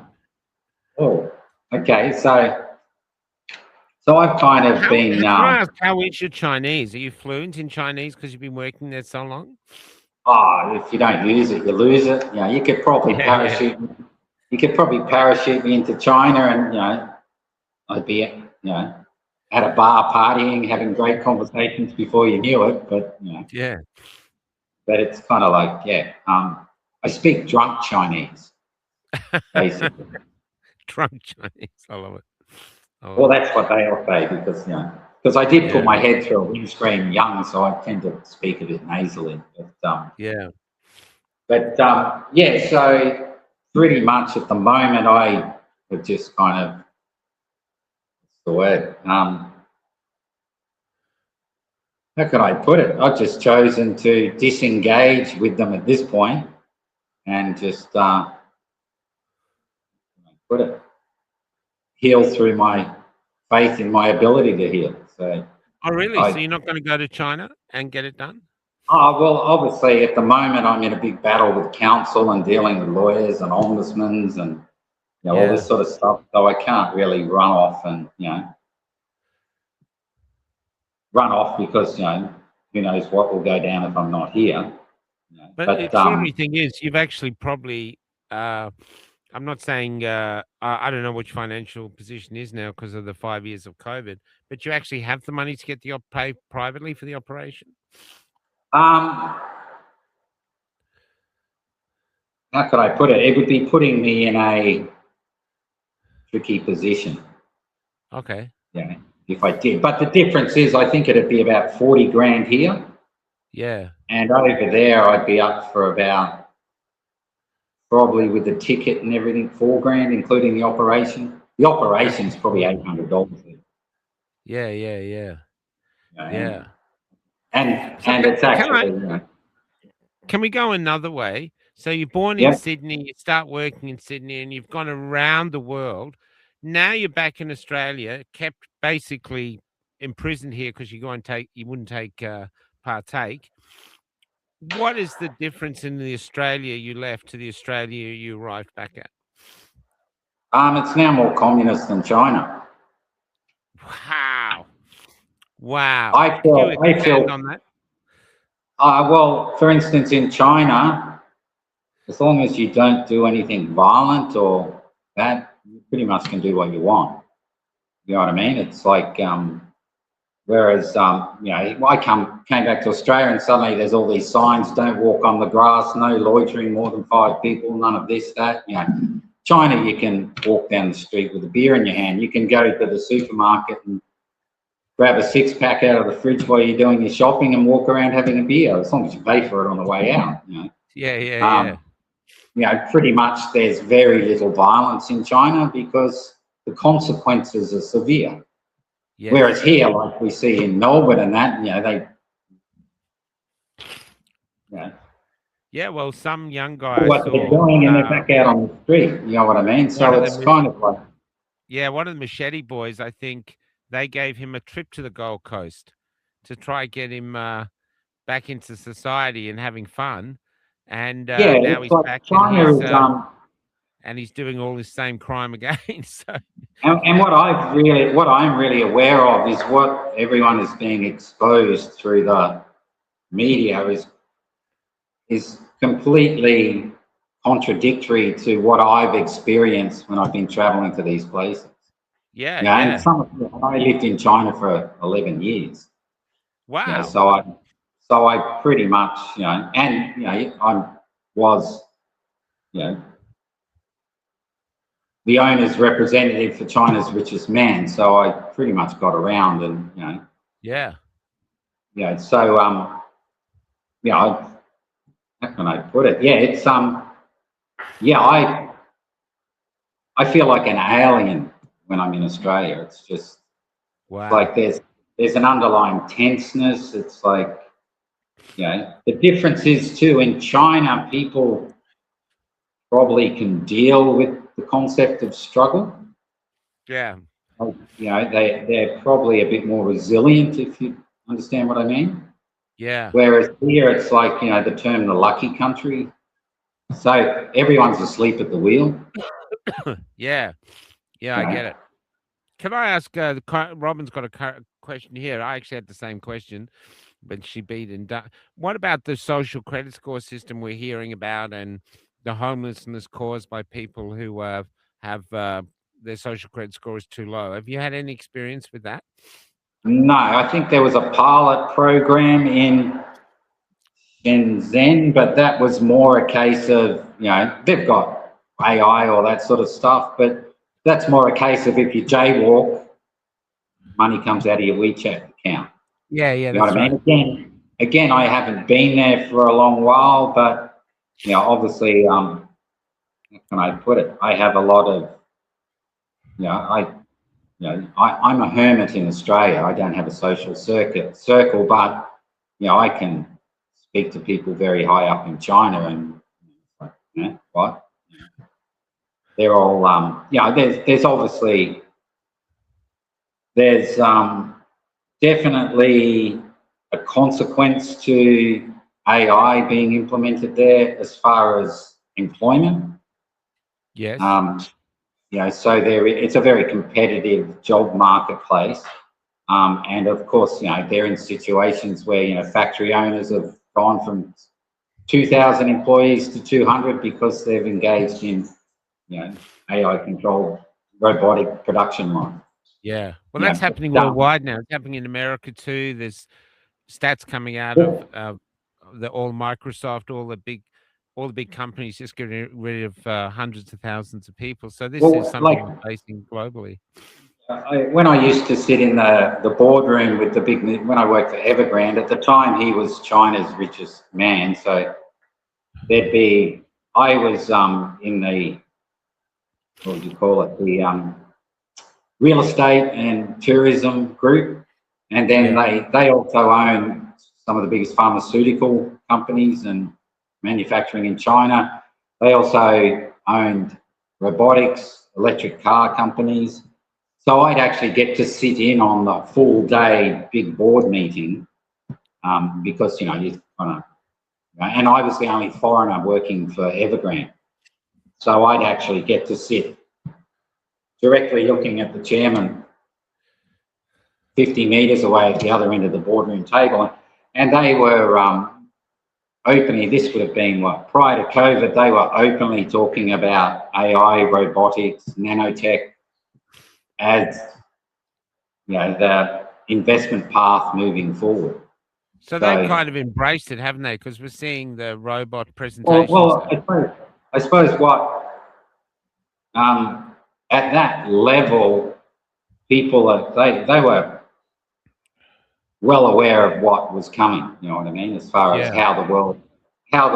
oh, okay, so I've kind of been. Can I ask, how is your Chinese? Are you fluent in Chinese because you've been working there so long? Oh, if you don't use it, you lose it. You could probably parachute. You could probably parachute me into China, and I'd be at a bar partying, having great conversations before you knew it. But Yeah. But it's kind of like I speak drunk Chinese, basically. Drunk Chinese. I love it. Well, that's what they all say because I did put my head through a windscreen young, so I tend to speak a bit nasally. But so pretty much at the moment I would just kind of, what's the word? How can I put it? I've just chosen to disengage with them at this point and just put it. heal through my faith in my ability to heal. So, Oh, really? So you're not going to go to China and get it done? well, obviously at the moment I'm in a big battle with council and dealing with lawyers and ombudsmans and all this sort of stuff. So I can't really run off and run off because who knows what will go down if I'm not here. But the extraordinary thing is, you've actually probably. I'm not saying I don't know which financial position is now because of the 5 years of COVID, but you actually have the money to get the pay privately for the operation. How could I put it? It would be putting me in a tricky position. Okay. Yeah, if I did. But the difference is, I think it'd be about 40 grand here. Yeah. And over there, I'd be up for about, probably with the ticket and everything, 4 grand, including the operation. The operation's probably $800. Yeah. And it's actually. Can we go another way? So you're born in Sydney, you start working in Sydney, and you've gone around the world. Now you're back in Australia, kept basically imprisoned here because you wouldn't partake. What is the difference in the Australia you left to the Australia you arrived back at? It's now more communist than China. Wow. I feel on that. Well, for instance, in China, as long as you don't do anything violent or that, you pretty much can do what you want. You know what I mean? It's like, whereas, I came back to Australia and suddenly there's all these signs: don't walk on the grass, no loitering more than 5 people, none of this, that. China, you can walk down the street with a beer in your hand. You can go to the supermarket and grab a 6-pack out of the fridge while you're doing your shopping and walk around having a beer, as long as you pay for it on the way out. Pretty much there's very little violence in China because the consequences are severe. Yes. Whereas here, like we see in Melbourne and that, well, some young guys what they're doing and they're back out on the street. You know what I mean? So it's kind of like. Yeah, one of the Machete Boys, I think they gave him a trip to the Gold Coast to try get him back into society and having fun. And now he's like back China and he's doing all this same crime again. So, and what I'm really aware of is what everyone is being exposed through the media is completely contradictory to what I've experienced when I've been traveling to these places. And I lived in China for 11 years. Wow. So I pretty much, I was, the owner's representative for China's richest man. So I pretty much got around and, so, how can I put it? It's, I feel like an alien when I'm in Australia. It's just, like there's an underlying tenseness. It's like, the difference is too, in China, people probably can deal with the concept of struggle. Yeah. They're probably a bit more resilient, if you understand what I mean. Yeah. Whereas here, it's like, the term the lucky country. So everyone's asleep at the wheel. Yeah, I get it. Can I ask, Robin's got a question here. I actually had the same question, but she beat and done. What about the social credit score system we're hearing about and the homelessness caused by people who have their social credit score is too low? Have you had any experience with that? No, I think there was a pilot program in Shenzhen, but that was more a case of, they've got AI or that sort of stuff, but that's more a case of if you jaywalk, money comes out of your WeChat account. Yeah, you know what I mean? Again, I haven't been there for a long while, but obviously, how can I put it? I have a lot of, I'm a hermit in Australia. I don't have a social circle, but I can speak to people very high up in China, and what? They're all, there's obviously there's definitely a consequence to AI being implemented there as far as employment. Yes. So it's a very competitive job marketplace. And of course, they're in situations where, factory owners have gone from 2,000 employees to 200 because they've engaged in, AI controlled robotic production line. Yeah. Well, that's happening worldwide now. It's happening in America too. There's stats coming out of all Microsoft, all the big companies just getting rid of hundreds of thousands of people. So this is something we're facing globally. When I used to sit in the boardroom with when I worked for Evergrande, at the time he was China's richest man. So I was in the, what would you call it, the real estate and tourism group. And then they also own some of the biggest pharmaceutical companies and manufacturing in China. They also owned robotics, electric car companies. So I'd actually get to sit in on the full day big board meeting because, and I was the only foreigner working for Evergrande. So I'd actually get to sit directly looking at the chairman 50 metres away at the other end of the boardroom table. And they were openly, this would have been prior to COVID, they were openly talking about AI, robotics, nanotech as the investment path moving forward. So they've kind of embraced it, haven't they? Because we're seeing the robot presentations. Well, I suppose what at that level, people they were well aware of what was coming. You know what I mean? As far as how the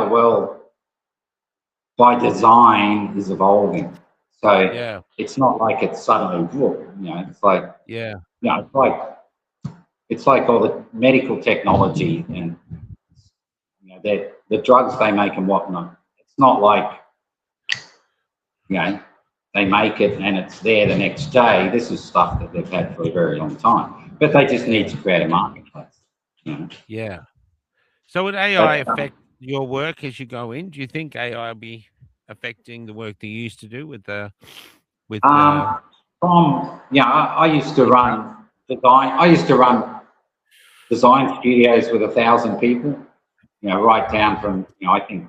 world by design is evolving. So it's not like it's suddenly, it's like it's like all the medical technology and the drugs they make and whatnot. It's not like they make it and it's there the next day. This is stuff that they've had for a very long time, but they just need to create a marketplace. Yeah. So would AI affect your work as you go in? Do you think AI will be affecting the work that you used to do I used to run design. I used to run design studios with 1,000 people. Right down from I think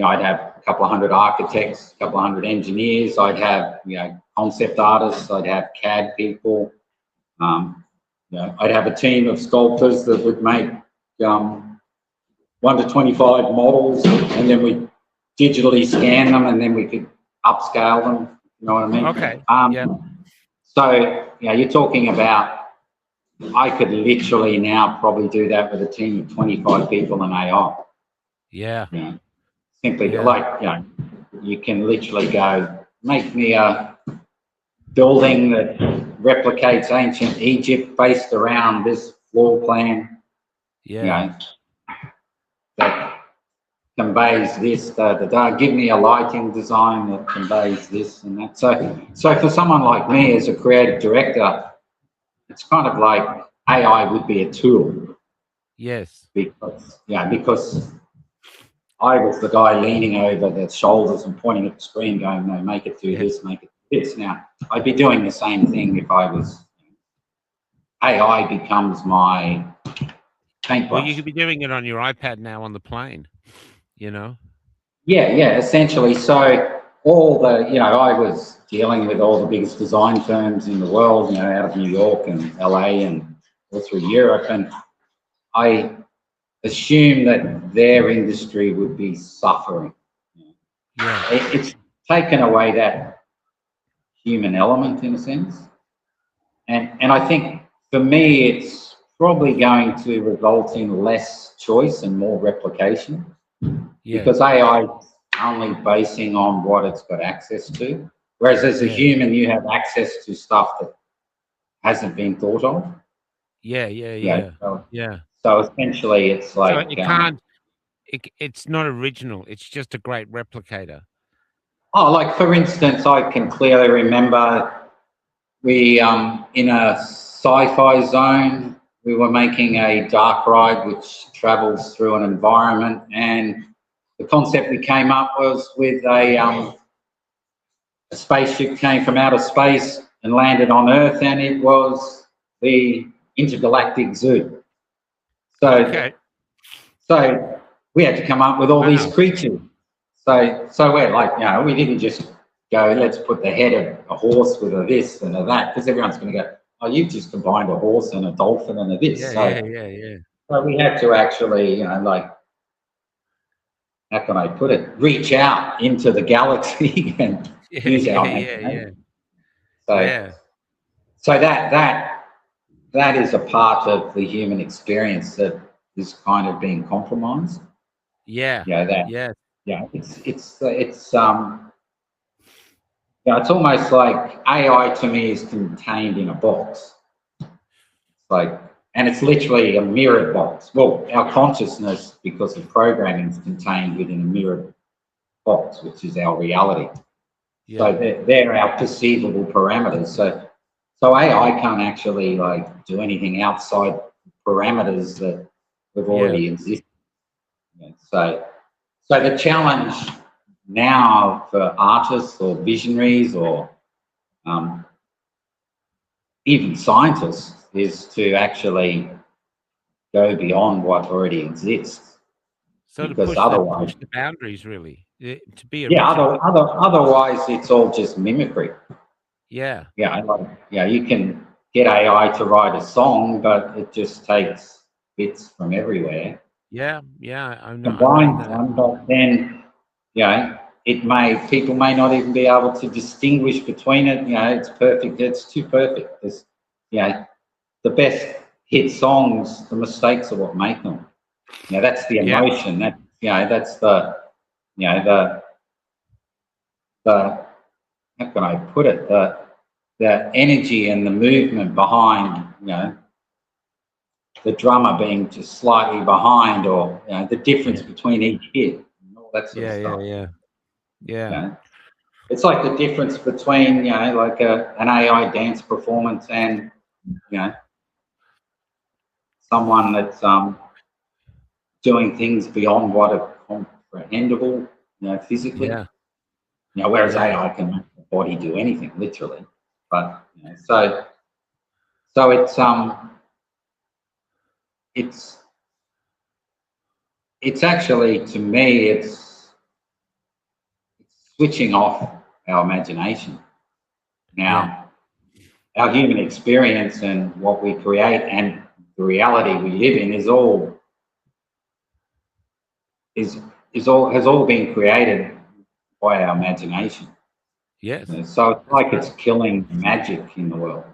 I'd have a couple of hundred architects, a couple of hundred engineers. I'd have concept artists. I'd have CAD people. I'd have a team of sculptors that would make 1 to 25 models, and then we digitally scan them, and then we could upscale them. You know what I mean? Okay. So you're talking about. I could literally now probably do that with a team of 25 people in AI. Yeah. Simply you can literally go make me a building that replicates ancient Egypt based around this floor plan. That conveys this, give me a lighting design that conveys this and that. So for someone like me as a creative director, it's kind of like AI would be a tool. Yes. Because I was the guy leaning over the shoulders and pointing at the screen going, no, make it do this, make it do this. Now, I'd be doing the same thing if I was, AI becomes my paintbrush. Well, you could be doing it on your iPad now on the plane, Yeah, essentially. So all the, I was dealing with all the biggest design firms in the world, out of New York and LA and all through Europe. And I assume that their industry would be suffering. It's taken away that human element in a sense. And I think for me, it's probably going to result in less choice and more replication because AI is only basing on what it's got access to. Whereas as a human, you have access to stuff that hasn't been thought of. So essentially, it's like it's not original. It's just a great replicator. Like for instance, I can clearly remember we in a sci-fi zone. We were making a dark ride which travels through an environment, and the concept we came up was with a spaceship came from outer space and landed on Earth, and it was the intergalactic zoo. So, Okay. so we had to come up with all these Wow. creatures. So we're like, we didn't just go, let's put the head of a horse with a this and a that, because everyone's going to go, oh, you've just combined a horse and a dolphin and a this. Yeah, So, yeah. so we had to actually, like, how can I put it, reach out into the galaxy and use our imagination. So, Yeah. so that is a part of the human experience that is kind of being compromised. Yeah. That Yeah. it's almost like AI to me is contained in a box. It's like, and it's literally a mirrored box. Well, our consciousness, because of programming, is contained within a mirrored box, which is our reality. Yeah. So they're our perceivable parameters. So AI can't actually like do anything outside parameters that have already existed. So the challenge now for artists or visionaries or even scientists is to actually go beyond what already exists. So to Because push otherwise, the boundaries, really, to be yeah, original. otherwise it's all just mimicry. Yeah. You can get AI to write a song, but it just takes bits from everywhere, Yeah. I know combines that. them, but then, people may not even be able to distinguish between it. It's perfect. It's too perfect. The best hit songs, the mistakes are what make them. That's the Yeah. emotion. That's the how can I put it? The energy and the movement behind, the drummer being just slightly behind, or the difference between each hit, and all that sort of stuff. Yeah. It's like the difference between like an AI dance performance and someone that's doing things beyond what are comprehensible, physically. Yeah. Whereas Yeah. AI can make the body do anything, literally. But so it's actually, to me, it's switching off our imagination. Yeah. Now, our human experience and what we create and the reality we live in is all has all been created by our imagination. Yes. So it's That's like it's right. killing magic in the world.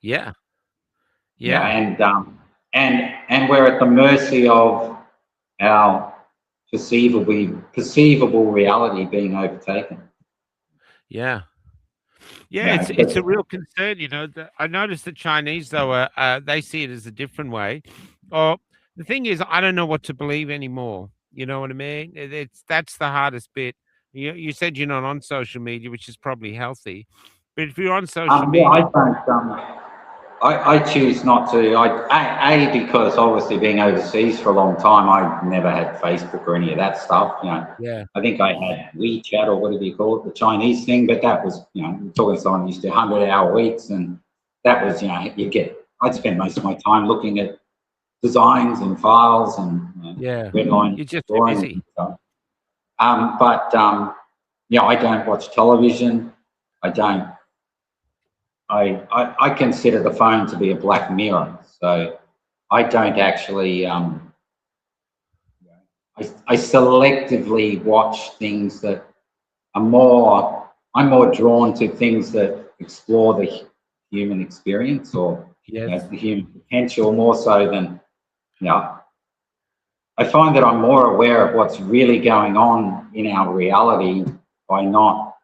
Yeah. Yeah, Yeah. and we're at the mercy of our perceivable reality being overtaken. Yeah. Yeah, Yeah, it's a real concern, I noticed the Chinese, though, they see it as a different way. Or the thing is, I don't know what to believe anymore. You know what I mean? That's the hardest bit. You said you're not on social media, which is probably healthy, but if you're on social yeah, I media, don't. I choose not to. Because obviously being overseas for a long time, I never had Facebook or any of that stuff. yeah, I think I had WeChat or whatever you call it, the Chinese thing, but that was, we're talking to someone who used to do 100-hour weeks, and that was, I'd spend most of my time looking at designs and files and yeah, red line you're just too drawings busy. and stuff. I don't watch television. I don't. I consider the phone to be a black mirror, so I don't actually. I selectively watch things that are more. I'm more drawn to things that explore the human experience, or Yes, the human potential, more so than you know. I find that I'm more aware of what's really going on in our reality by not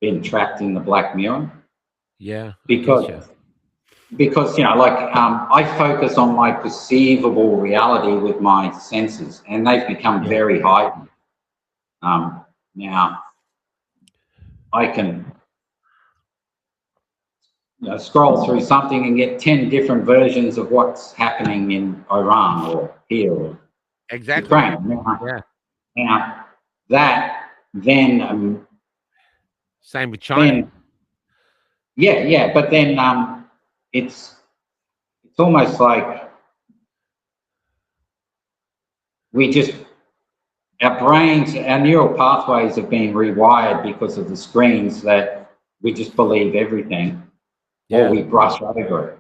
being trapped in the black mirror, yeah, I get you. because I focus on my perceivable reality with my senses, and they've become Yeah, very heightened. Now I can scroll through something and get 10 different versions of what's happening in Iran or here or Exactly. Ukraine. Yeah. Now that then Same with China. But then it's almost like we just our brains, our neural pathways have been rewired because of the screens that we just believe everything or we brush over it.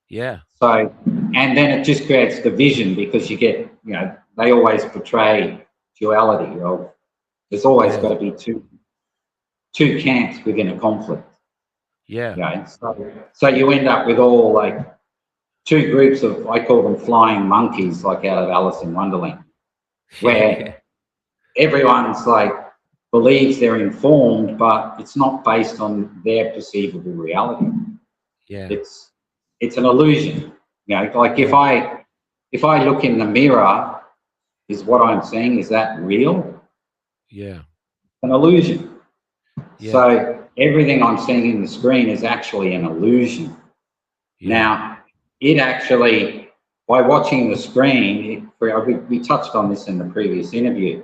Yeah. So, and then it just creates division because you get, they always portray duality of there's always got to be two camps within a conflict. Yeah. So you end up with all like two groups of, I call them flying monkeys, like out of Alice in Wonderland, where everyone's like believes they're informed, but it's not based on their perceivable reality. Yeah. It's an illusion. Like if I look in the mirror, is what I'm seeing, is that real? Yeah. An illusion. Yeah. So everything I'm seeing in the screen is actually an illusion. Yeah. Now, it actually, by watching the screen, we touched on this in the previous interview,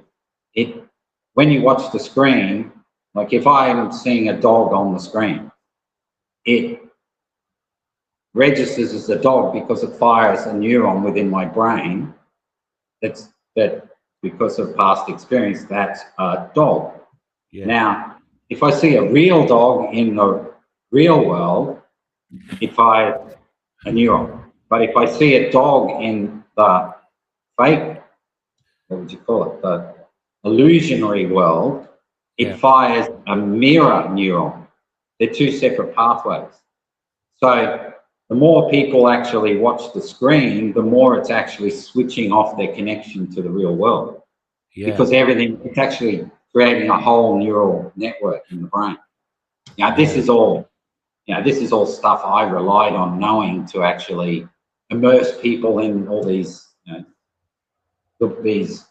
when you watch the screen, like if I'm seeing a dog on the screen, it registers as a dog because it fires a neuron within my brain that because of past experience, that's a dog. Yeah. Now, if I see a real dog in the real world, it fires a neuron. But if I see a dog in the fake, what would you call it, the illusionary world, it fires a mirror neuron. They're two separate pathways. So the more people actually watch the screen, the more it's actually switching off their connection to the real world. Yeah. Because it's actually creating a whole neural network in the brain. This is all stuff I relied on knowing to actually immerse people in all these, these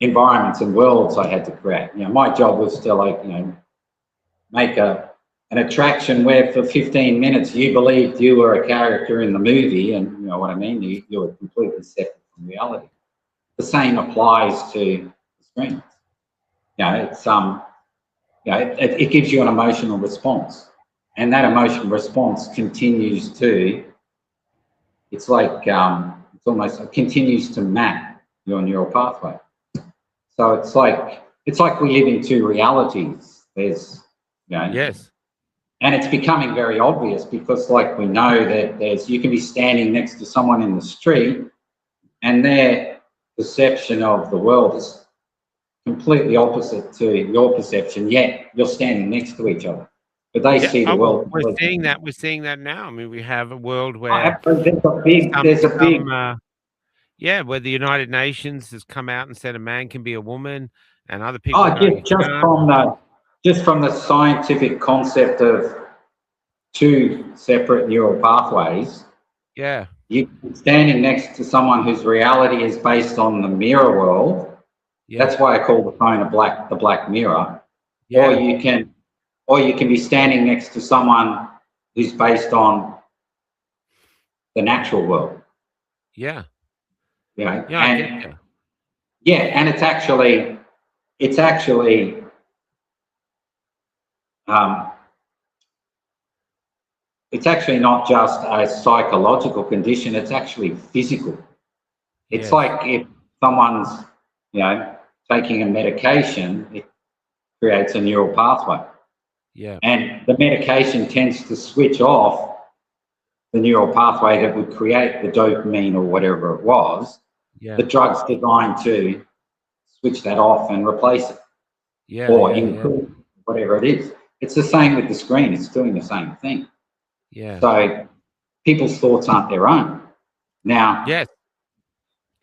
environments and worlds I had to create. My job was to make an attraction where for 15 minutes you believed you were a character in the movie, and you know what I mean, you were completely separate from reality. The same applies to the screens. It gives you an emotional response, and that emotional response continues to, it's almost, it continues to map your neural pathway. So it's like we live in two realities. Yes. And it's becoming very obvious because like we know that you can be standing next to someone in the street and their perception of the world is completely opposite to your perception, yet you're standing next to each other. But they see the world. We're seeing that now. I mean, we have a world where there's a big where the United Nations has come out and said a man can be a woman, and other people are going, just from the scientific concept of two separate neural pathways. Yeah. You standing next to someone whose reality is based on the mirror world. Yeah. That's why I call the phone the black mirror. Yeah. Or you can be standing next to someone who's based on the natural world. Yeah. Yeah. Yeah, I get you. Yeah, and it's actually not just a psychological condition, it's actually physical. It's like if someone's, taking a medication, it creates a neural pathway. Yeah. And the medication tends to switch off the neural pathway that would create the dopamine or whatever it was. Yeah. The drug's designed to switch that off and replace it. Yeah. Or improve whatever it is. It's the same with the screen, it's doing the same thing. Yeah. So people's thoughts aren't their own. Now,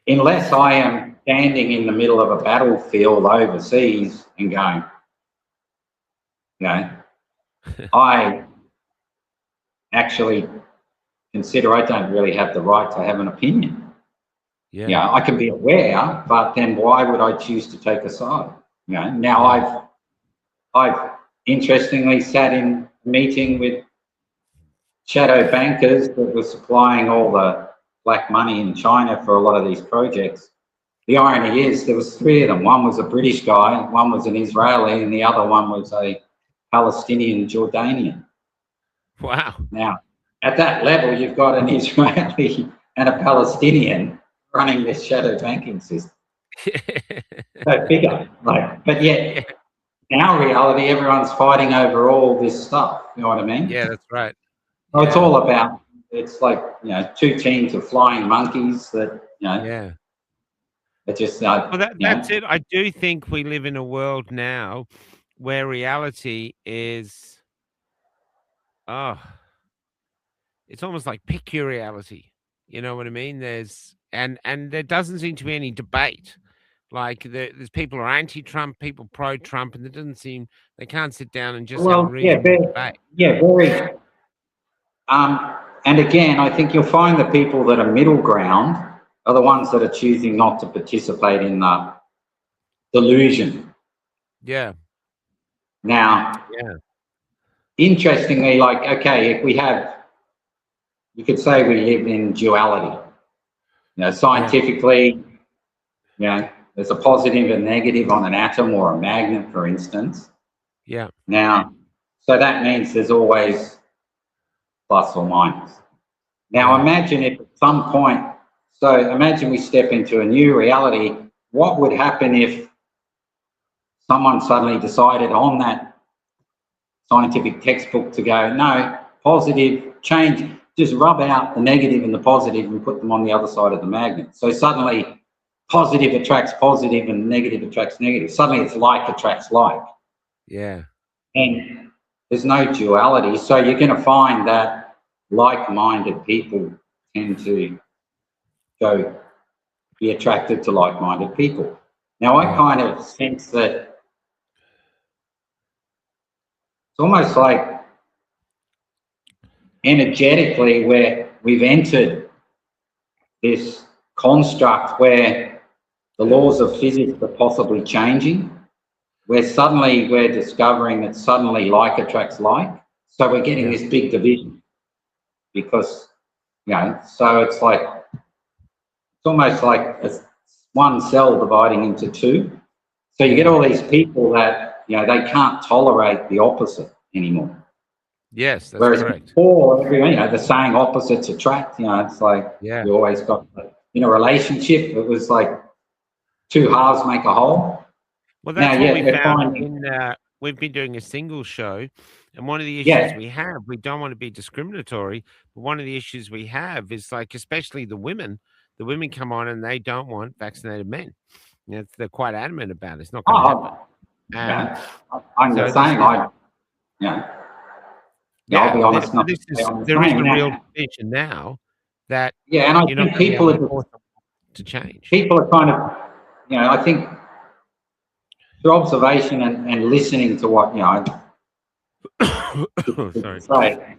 unless I am standing in the middle of a battlefield overseas and going, I actually consider I don't really have the right to have an opinion. Yeah. I can be aware, but then why would I choose to take a side? Now I've interestingly sat in a meeting with shadow bankers that were supplying all the black money in China for a lot of these projects. The irony is there was three of them. One was a British guy, one was an Israeli, and the other one was a Palestinian Jordanian. Wow. Now, at that level, you've got an Israeli and a Palestinian running this shadow banking system. So bigger, like, but yet in our reality, everyone's fighting over all this stuff. You know what I mean? Yeah, that's right. So it's all about. It's like, you know, two teams of flying monkeys that, you know. Yeah. It just. Well, that's it. I do think we live in a world now where reality is, it's almost like pick your reality. You know what I mean? There's and there doesn't seem to be any debate. Like there's people who are anti-Trump, people pro-Trump, and they can't sit down and just have a reasonable debate. Yeah, very. And again, I think you'll find the people that are middle ground are the ones that are choosing not to participate in the delusion. Yeah. Now, Yeah. interestingly, like, okay, if you could say we live in duality. You know, scientifically, you know, there's a positive and negative on an atom or a magnet, for instance. Yeah. Now, so that means there's always plus or minus. Now, imagine if at some point, so imagine we step into a new reality. What would happen if someone suddenly decided on that scientific textbook to go, no, positive, change, just rub out the negative and the positive and put them on the other side of the magnet. So suddenly positive attracts positive and negative attracts negative. Suddenly it's like attracts like. Yeah. And there's no duality. So you're going to find that like-minded people tend to be attracted to like-minded people. Now, I kind of sense that it's almost like energetically where we've entered this construct where the laws of physics are possibly changing, where suddenly we're discovering that suddenly like attracts like. So we're getting this big division because, you know, so it's like, it's almost like one cell dividing into two. So you get all these people that, you know, they can't tolerate the opposite anymore. Yes, that's Whereas correct. before, you know, the saying opposites attract, you know, it's like you always got, in a relationship, it was like two halves make a whole. Well, that's what we found we've been doing a single show, and one of the issues we don't want to be discriminatory, but one of the issues we have is, like, especially the women come on and they don't want vaccinated men. You know, they're quite adamant about it. It's not going to happen. I'm the same. I'll be honest. There is a real division now that and I think people are to change. People are kind of, you know, I think through observation and listening to what, you know, say,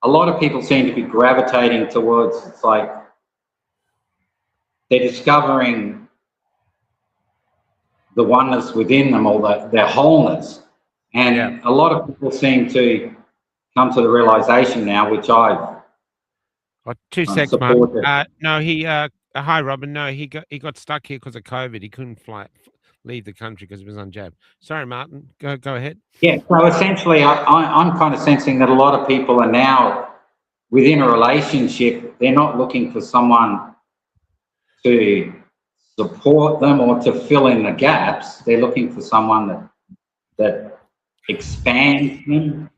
a lot of people seem to be gravitating towards, it's like they're discovering the oneness within them or their wholeness. And a lot of people seem to come to the realization now, which I've 2 seconds, Mark. No, hi, Robin. No, he got stuck here because of COVID. He couldn't leave the country because he was on jab. Sorry, Martin. Go ahead. Yeah. So essentially, I'm kind of sensing that a lot of people are now within a relationship. They're not looking for someone to support them or to fill in the gaps. They're looking for someone that expands them,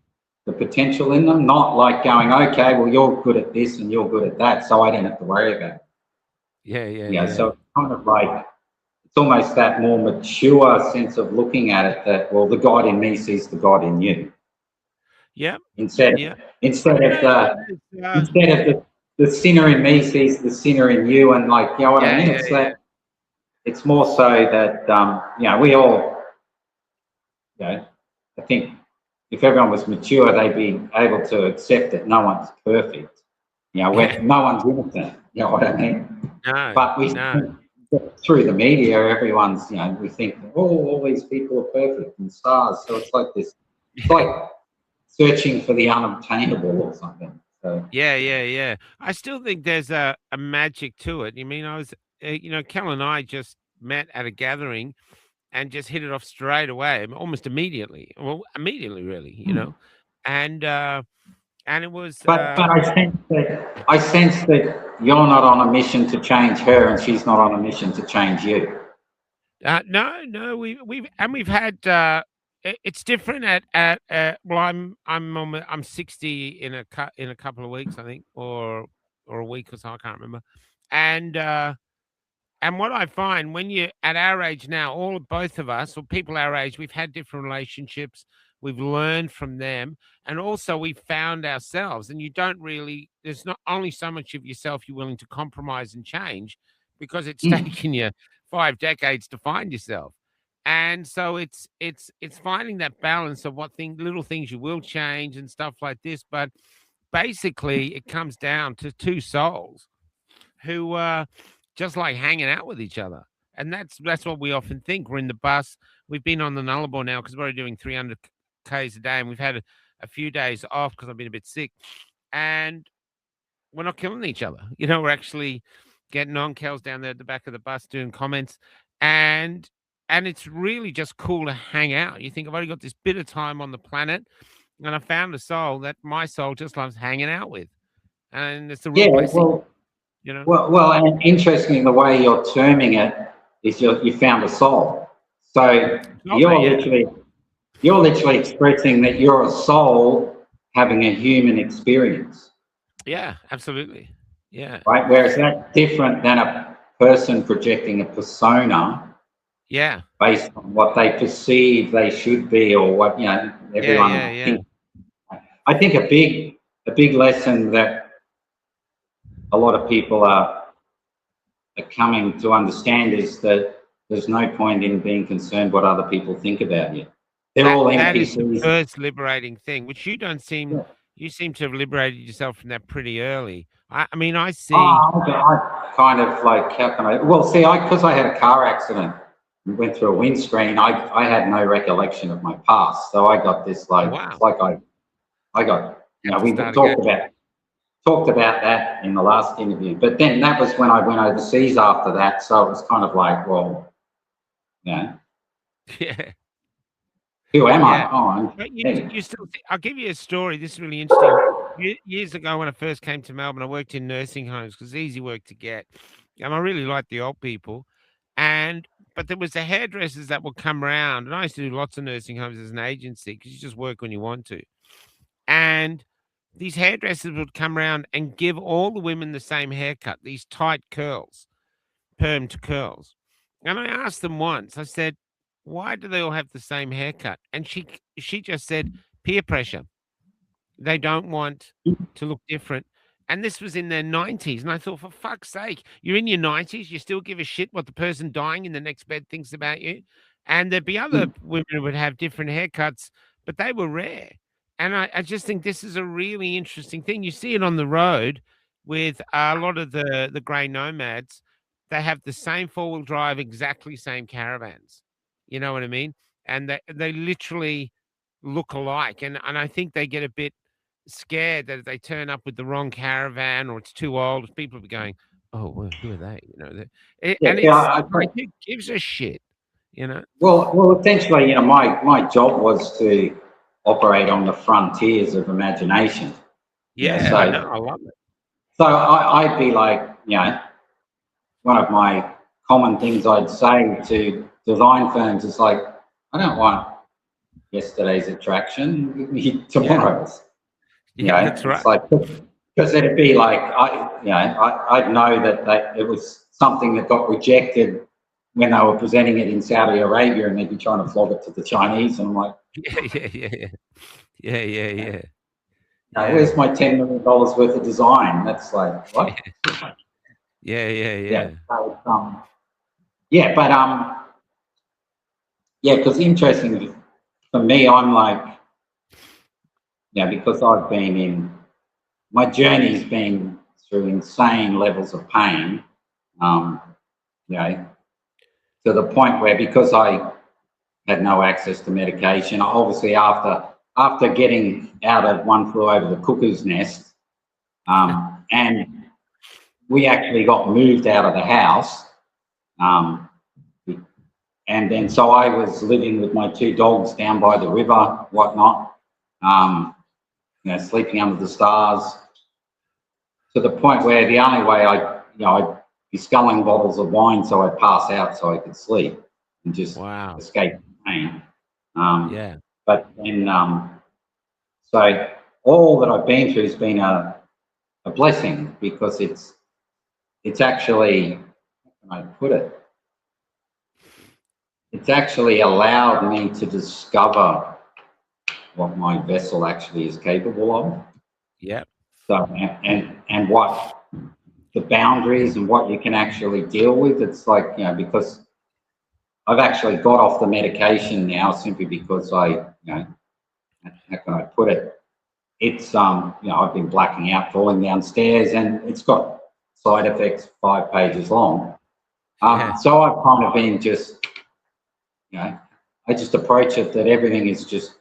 the potential in them, not like going, okay, well, you're good at this and you're good at that, so I don't have to worry about it. Yeah. So it's kind of like, it's almost that more mature sense of looking at it that, well, the God in me sees the God in you. Yeah. Instead of the sinner in me sees the sinner in you, and, like, you know what I mean? It's more so that, you know, we all, you know, I think if everyone was mature, they'd be able to accept that no one's perfect. You know, no one's innocent. You know what I mean? No. But through the media, everyone's, you know, we think, oh, all these people are perfect and stars. So it's like this, it's like searching for the unobtainable or something. Yeah. I still think there's a magic to it. I was, Kel and I just met at a gathering and just hit it off straight away, almost immediately. Well, immediately, really. And it was, But I sense that you're not on a mission to change her, and she's not on a mission to change you. no, we've had, it's different well, I'm 60 in a couple of weeks, I think, or a week or so, I can't remember. And what I find when you're at our age now, both of us, or people our age, we've had different relationships. We've learned from them, and also we found ourselves. And you don't really. There's not only so much of yourself you're willing to compromise and change, because it's Mm. taken you 5 decades to find yourself. And so it's finding that balance of little things you will change and stuff like this. But basically, it comes down to two souls who just like hanging out with each other. And that's what we often think. We're in the bus. We've been on the Nullarbor now because we're doing 300 Ks a day, and we've had a few days off because I've been a bit sick. And we're not killing each other. We're actually getting on. Kel's down there at the back of the bus doing comments. And it's really just cool to hang out. You think, I've only got this bit of time on the planet, and I found a soul that my soul just loves hanging out with. And it's a real Yeah, blessing. and interestingly, the way you're terming it is you found a soul. So you're literally expressing that you're a soul having a human experience. Yeah, absolutely. Yeah. Right. Whereas that's different than a person projecting a persona. Yeah. Based on what they perceive they should be, or what everyone thinks. I think a big lesson that a lot of people are coming to understand is that there's no point in being concerned what other people think about you. They're all That is the NPCs. first liberating thing, which you don't seem. Yeah. You seem to have liberated yourself from that pretty early. I see. I kind of like, how can I? Well, see, because I had a car accident and went through a windscreen, I had no recollection of my past. So I got this like, Wow. it's like I got, we talked about that in the last interview. But then that was when I went overseas after that. So it was kind of like, well, Yeah. Who am I? Oh, you still. I'll give you a story. This is really interesting. Years ago, when I first came to Melbourne, I worked in nursing homes because it's easy work to get, and I really liked the old people. But there was the hairdressers that would come around, and I used to do lots of nursing homes as an agency because you just work when you want to. And these hairdressers would come around and give all the women the same haircut, these tight curls, permed curls. And I asked them once. I said, why do they all have the same haircut? And she just said, peer pressure. They don't want to look different. And this was in their 90s. And I thought, for fuck's sake, you're in your 90s. You still give a shit what the person dying in the next bed thinks about you. And there'd be other women who would have different haircuts, but they were rare. And I just think this is a really interesting thing. You see it on the road with a lot of the grey nomads. They have the same four-wheel drive, exactly same caravans. You know what I mean? And they literally look alike. And I think they get a bit scared that if they turn up with the wrong caravan or it's too old, people will be going, oh, well, who are they? Who gives a shit? Well, essentially, my job was to operate on the frontiers of imagination. Yeah, so, I know, I love it. So I'd be like, one of my common things I'd say to design firms is like, I don't want yesterday's attraction, tomorrow's. That's right. It's like, because it'd be like, I'd know that it was something that got rejected when they were presenting it in Saudi Arabia, and they'd be trying to flog it to the Chinese, and I'm like, yeah. Where's my $10 million worth of design? That's like, what? Yeah. Because interestingly, for me, I'm like, because I've been my journey's been through insane levels of pain, to the point where, because I had no access to medication, obviously after getting out of One Flew Over the Cuckoo's Nest, And we actually got moved out of the house. And then so I was living with my 2 dogs down by the river, whatnot, sleeping under the stars, to the point where the only way I'd be sculling bottles of wine so I'd pass out so I could sleep and just escape the pain. But then, so all that I've been through has been a blessing, because it's actually, how can I put it? It's actually allowed me to discover what my vessel actually is capable of. Yep. So, and what the boundaries and what you can actually deal with. It's like, because I've actually got off the medication now simply because how can I put it? It's, I've been blacking out, falling downstairs, and it's got side effects 5 pages long. So I've kind of been just, I just approach it that everything is just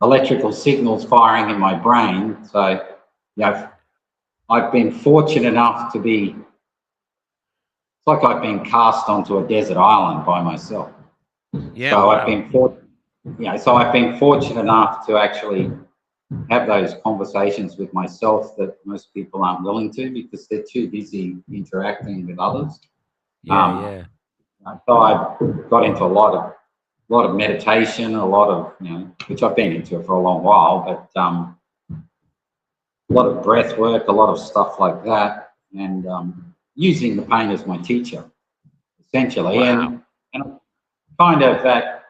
electrical signals firing in my brain. So, I've been fortunate enough to be, it's like I've been cast onto a desert island by myself. So I've been fortunate enough to actually have those conversations with myself that most people aren't willing to, because they're too busy interacting with others. So I got into a lot of meditation, a lot of, which I've been into for a long while, but a lot of breath work, a lot of stuff like that, and using the pain as my teacher, essentially. And kind of that,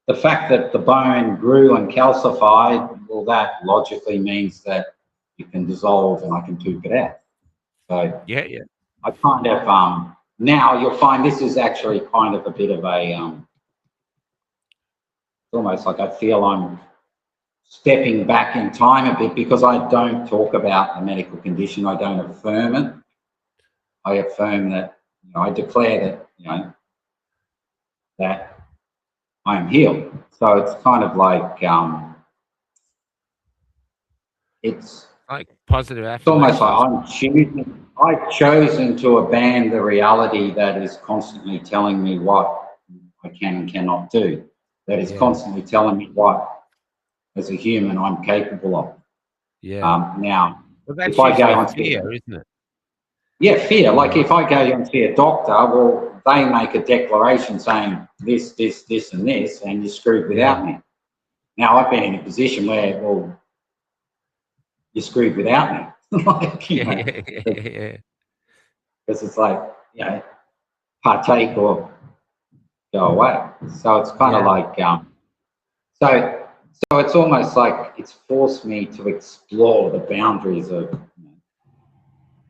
the fact that the bone grew and calcified, well, that logically means that it can dissolve and I can poop it out. So I kind of, now you'll find this is actually kind of a bit of a, it's almost like I feel I'm stepping back in time a bit, because I don't talk about the medical condition. I don't affirm it. I affirm that, I declare that, that I'm healed. So it's kind of like, it's like positive affirmation. It's almost like I've chosen to abandon the reality that is constantly telling me what I can and cannot do. That is constantly telling me what, as a human, I'm capable of. Now, if I go on fear, isn't it? Yeah, fear. Like if I go and see a doctor, well, they make a declaration saying this, this, this, and this, and you're screwed without me. Now, I've been in a position where, well, you're screwed without me. Like, because it's like, partake or go away. So it's kind of like, so it's almost like it's forced me to explore the boundaries of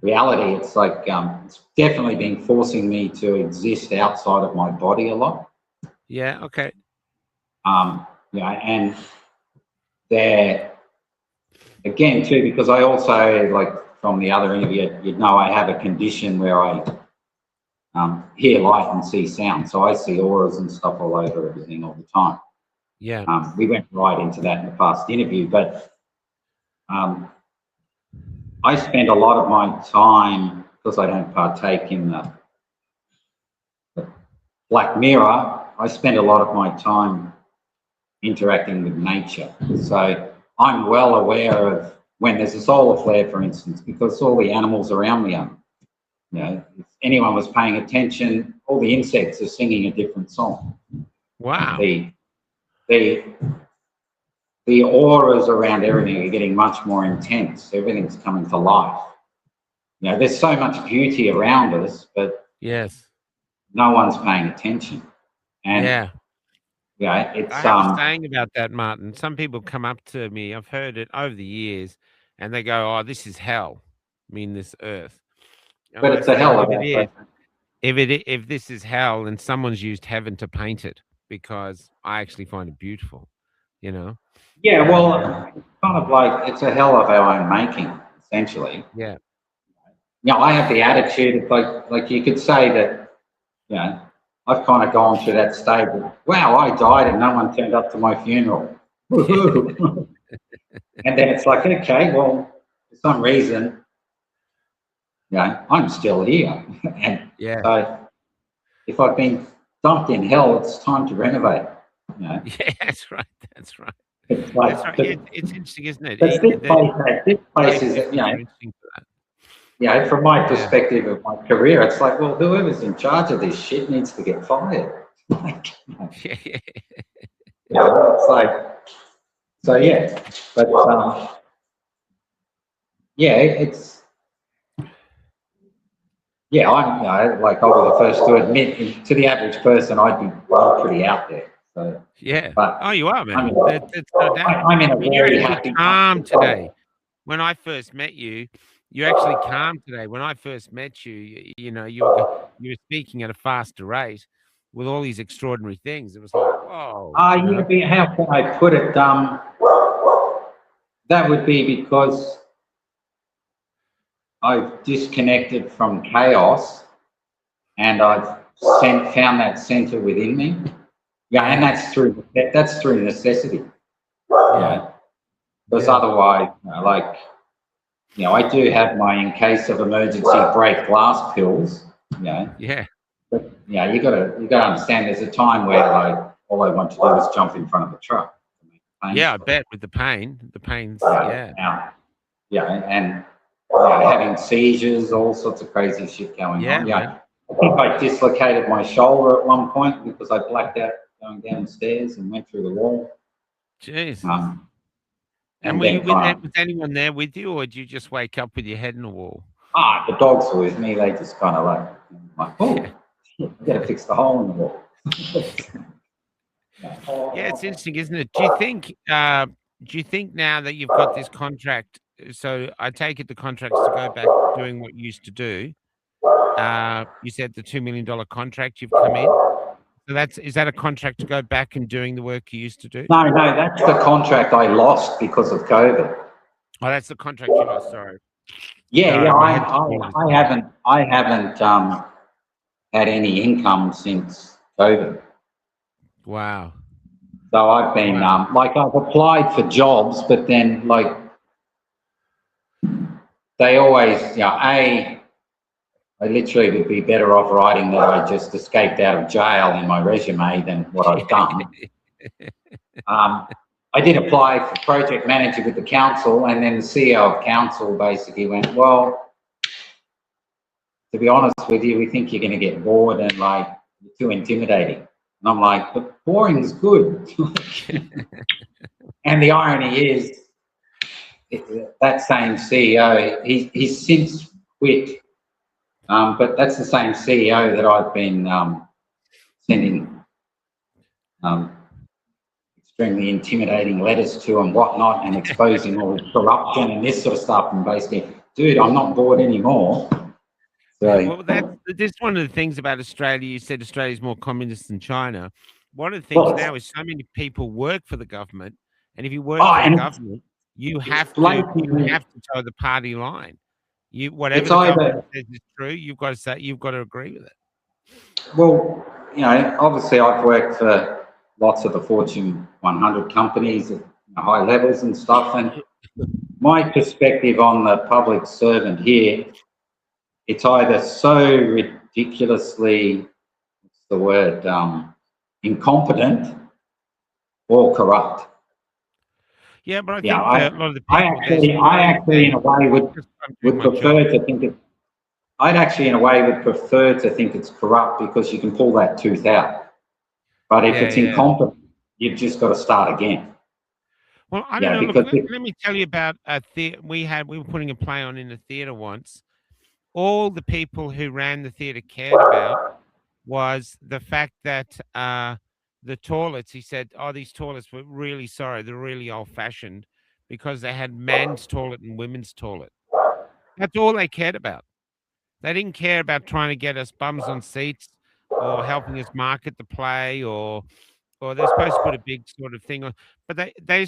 reality. It's like, it's definitely been forcing me to exist outside of my body a lot. And there, again, too, because I also, like from the other interview, I have a condition where I hear light and see sound. So I see auras and stuff all over everything all the time. We went right into that in the past interview, but I spend a lot of my time, because I don't partake in the Black Mirror, I spend a lot of my time interacting with nature. So I'm well aware of when there's a solar flare, for instance, because all the animals around me are, if anyone was paying attention, all the insects are singing a different song. Wow. The auras around everything are getting much more intense. Everything's coming to life. There's so much beauty around us, but no one's paying attention. And it's I have a saying about that, Martin. Some people come up to me, I've heard it over the years, and they go, "Oh, this is hell." I mean, this earth. But it's a hell of it. If this is hell, then someone's used heaven to paint it, because I actually find it beautiful. Yeah, well, it's kind of like it's a hell of our own making, essentially. I have the attitude of like you could say that, I've kind of gone through that stage of, wow, I died and no one turned up to my funeral. And then it's like, okay, well, for some reason, I'm still here. And Yeah. so if I've been dumped in hell, it's time to renovate. Yeah, that's right. That's right. It's That's like, right. Yeah, it's interesting, isn't it? but this place is, Places are interesting for that. from my Yeah. perspective of my career, it's like, well, whoever's in charge of this shit needs to get fired. Like, Yeah. it's like, so yeah, but it's I'm, like, I'll be the first to admit, to the average person, I'm pretty out there. So, Yeah. but Oh, you are, man. I'm, That's no doubt. I'm in I a mean, you're very actually happy, calm comfortable today. place. When I first met you, you're actually calm today. When I first met you, you were speaking at a faster rate with all these extraordinary things. It was like, whoa, Yeah, but how can I put it? That would be because I've disconnected from chaos and I've found that center within me. Yeah, and Yeah. that's through necessity. Yeah. Because Yeah. otherwise, I do have my in case of emergency break glass pills. Yeah. But you gotta understand. There's a time where like all I want to do is jump in front of the truck. Yeah, I bet with the pain's, yeah. And having seizures, all sorts of crazy shit going Yeah, on. man. I think I dislocated my shoulder at one point because I blacked out going down the stairs and went through the wall. Jesus. Um, And and were you then with was anyone there with you, or did you just wake up with your head in the wall? the dogs were with me. They just kind of like, oh, shit, I got to fix the hole in the wall. Yeah, it's interesting, isn't it? Do you think now that you've got this contract, so I take it the contract's to go back doing what you used to do. You said the $2 million contract you've come in. So is that a contract to go back and doing the work you used to do? No, that's the contract I lost because of COVID. Oh, that's the contract you lost. Sorry. Yeah, My head's full. I haven't had any income since COVID. Wow. So I've been like I've applied for jobs, but then like they always, I literally would be better off writing that I just escaped out of jail in my resume than what I've done. I did apply for project manager with the council, and then the CEO of council basically went, well, to be honest with you, we think you're going to get bored and like you're too intimidating. And I'm like, but boring is good. And the irony is, that same CEO, he's since quit, but that's the same CEO that I've been sending extremely intimidating letters to and whatnot, and exposing all the corruption and this sort of stuff. And basically, dude, I'm not bored anymore. So, well, that's one of the things about Australia. You said Australia's more communist than China. One of the things now is so many people work for the government, and if you work for the government, you have to toe the party line. Whatever the government says is true, you've got to agree with it. Well, obviously I've worked for lots of the Fortune 100 companies at high levels and stuff, and my perspective on the public servant here, it's either so ridiculously, what's the word, incompetent or corrupt. Yeah, but I think a lot of the people. I actually in a way would prefer to think it. I'd actually in a way would prefer to think it's corrupt because you can pull that tooth out. But if it's incompetent, you've just got to start again. Well, I don't know. Look, let me tell you about a theater we were putting a play on in the theater once. All the people who ran the theater cared about was the fact that the toilets, he said, oh, these toilets were really sorry. They're really old fashioned because they had men's toilet and women's toilet. That's all they cared about. They didn't care about trying to get us bums on seats or helping us market the play or they're supposed to put a big sort of thing on, but they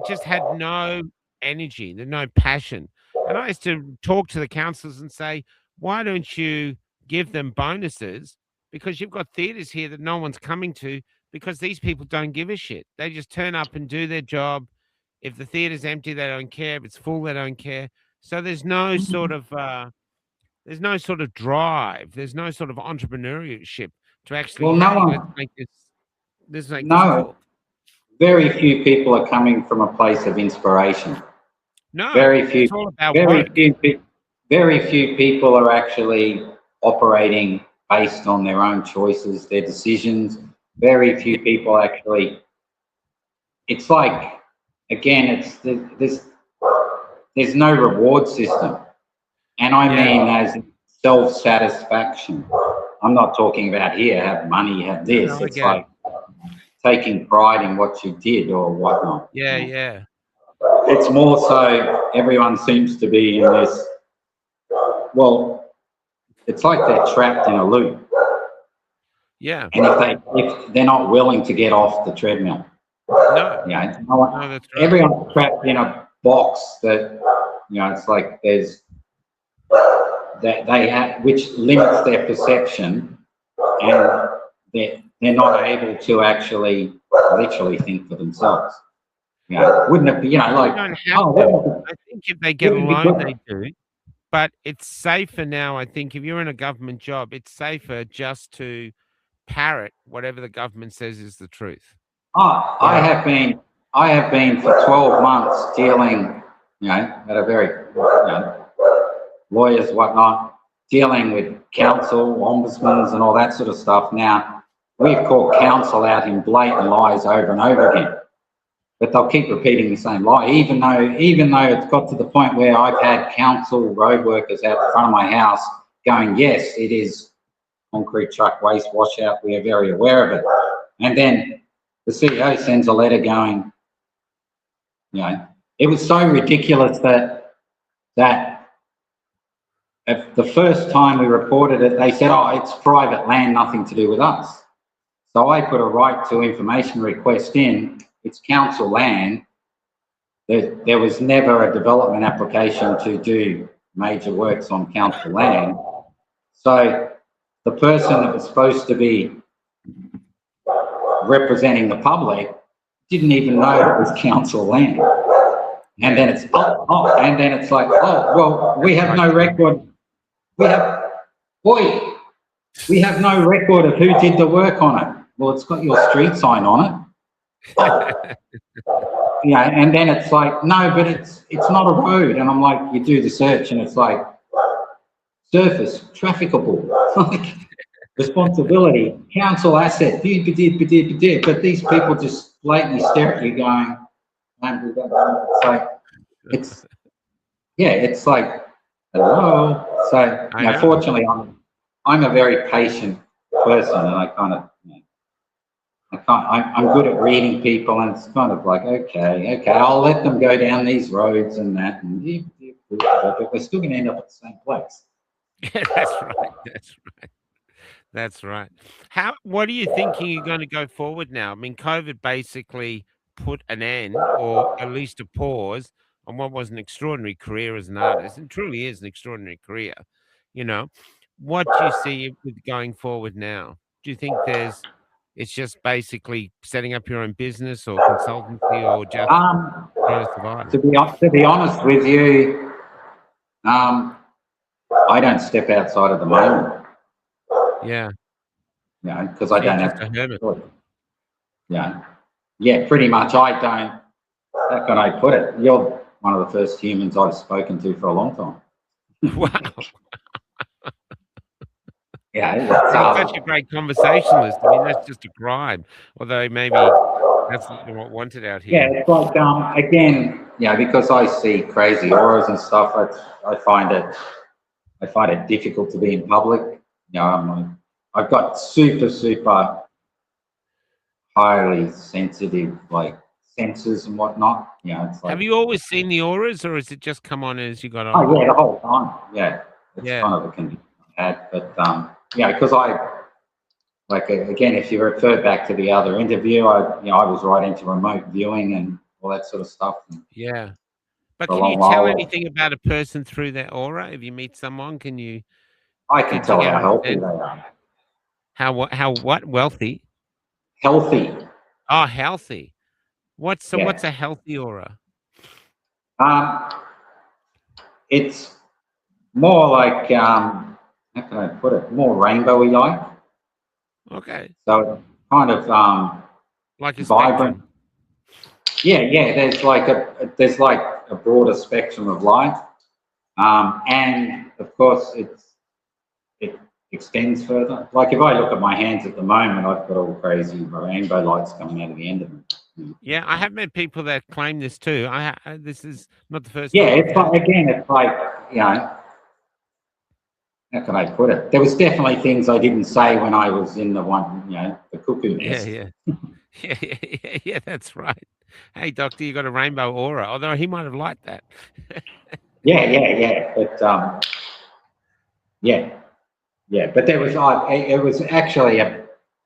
just had no energy, no passion. And I used to talk to the councillors and say, why don't you give them bonuses? Because you've got theatres here that no one's coming to because these people don't give a shit. They just turn up and do their job. If the theatre's empty, they don't care. If it's full, they don't care. So there's no sort of drive. There's no sort of entrepreneurship to actually, Well, no hey, let's one, make this no, cool. very few people are coming from a place of inspiration. No, Very few, it's all about very woke. few, very few people are actually operating based on their own choices, their decisions. Very Yeah, few people actually. It's like, again, there's no reward system, and I yeah. mean as self satisfaction. I'm not talking about here, have money, have No, this. no, I It's get it. like taking pride in what you did or whatnot. Yeah, yeah, It's more so everyone seems to be in this. Well, it's like they're trapped in a loop, yeah. and if they're not willing to get off the treadmill, No, no one, no, that's right. everyone's trapped in a box that it's like there's that they have, which limits their perception, and they're not able to actually literally think for themselves. Wouldn't it be, They like, don't have oh, to. I think if they get wouldn't it be alone, good? they do. But it's safer now. I think if you're in a government job, it's safer just to parrot whatever the government says is the truth. Oh, You know? I have been for 12 months dealing, at a very, lawyers, whatnot, dealing with council, ombudsmen and all that sort of stuff. Now, we've caught council out in blatant lies over and over again, but they'll keep repeating the same lie, even though it's got to the point where I've had council road workers out the front of my house going, yes, it is concrete truck waste washout, we are very aware of it. And then the CEO sends a letter going, it was so ridiculous that if the first time we reported it, they said, oh, it's private land, nothing to do with us. So I put a right to information request in, it's council land. There was never a development application to do major works on council land. So the person that was supposed to be representing the public didn't even know it was council land. And then it's and then it's like, oh well, we have no record. We have we have no record of who did the work on it. Well, it's got your street sign on it. And then it's like, no, but it's not a road. And I'm like, you do the search and it's like surface, trafficable, like responsibility, council asset, but these people just blatantly stare at you going, it's like, it's like, hello. So, I know. fortunately, I'm a very patient person, and I kind of, I'm good at reading people, and it's kind of like, okay, I'll let them go down these roads and that, but we're still going to end up at the same place. Yeah, that's right. That's right. That's right. What are you thinking you're going to go forward now? I mean, COVID basically put an end, or at least a pause, on what was an extraordinary career as an artist, and truly is an extraordinary career. You know, what do you see with going forward now? Do you think it's just basically setting up your own business or consultancy or just trying to survive? To be honest with you, I don't step outside of the moment. Yeah. Because So I you're don't just have a hermit. pretty much. I don't. How can I put it? You're one of the first humans I've spoken to for a long time. Wow. It's, You're such a great conversationalist. I mean, that's just a crime. Although maybe that's not wanted out here. it's like again, because I see crazy auras and stuff. I find it difficult to be in public. I've got super highly sensitive senses and whatnot. It's like, Have you always seen the auras, or has it just come on as you got oh older? yeah, the whole time. It's Yeah. kind of a condition I had, but because again, if you refer back to the other interview, I was right into remote viewing and all that sort of stuff. Yeah. But For a can you long tell while, anything about a person through their aura? If you meet someone, I can do you tell get how a healthy sense? they are. How what? Wealthy? Healthy. Oh, healthy. What's Yeah. a healthy aura? Um, it's more like how can I put it? More rainbowy like. Okay. So it's kind of Like a vibrant. spectrum. Yeah, yeah. There's like a broader spectrum of light, and of course it extends further. Like if I look at my hands at the moment, I've got all crazy rainbow lights coming out of the end of them. Yeah, I have met people that claim this too. This is not the first Yeah, time I've it's like heard. again, it's like you know, how can I put it? There was definitely things I didn't say when I was in the cuckoo Yeah, nest. yeah. Yeah, yeah, yeah, yeah, that's right. Hey, doctor, you got a rainbow aura. Although he might have liked that. Yeah, yeah, yeah. But yeah, yeah. But there was it was actually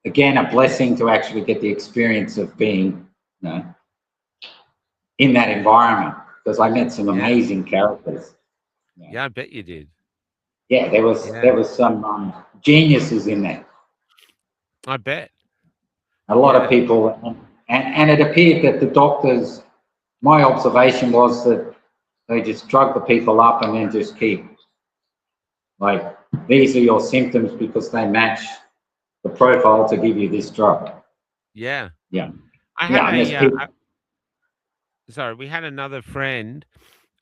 again a blessing to actually get the experience of being in that environment because I met some Yeah, amazing characters. Yeah, yeah, I bet you did. yeah. Yeah, There was some geniuses in there. I bet. A lot of Yeah, people, and it appeared that the doctors. My observation was that they just drug the people up and then just keep like these are your symptoms because they match the profile to give you this drug. yeah. Yeah, I had yeah, and there's people. sorry, we had another friend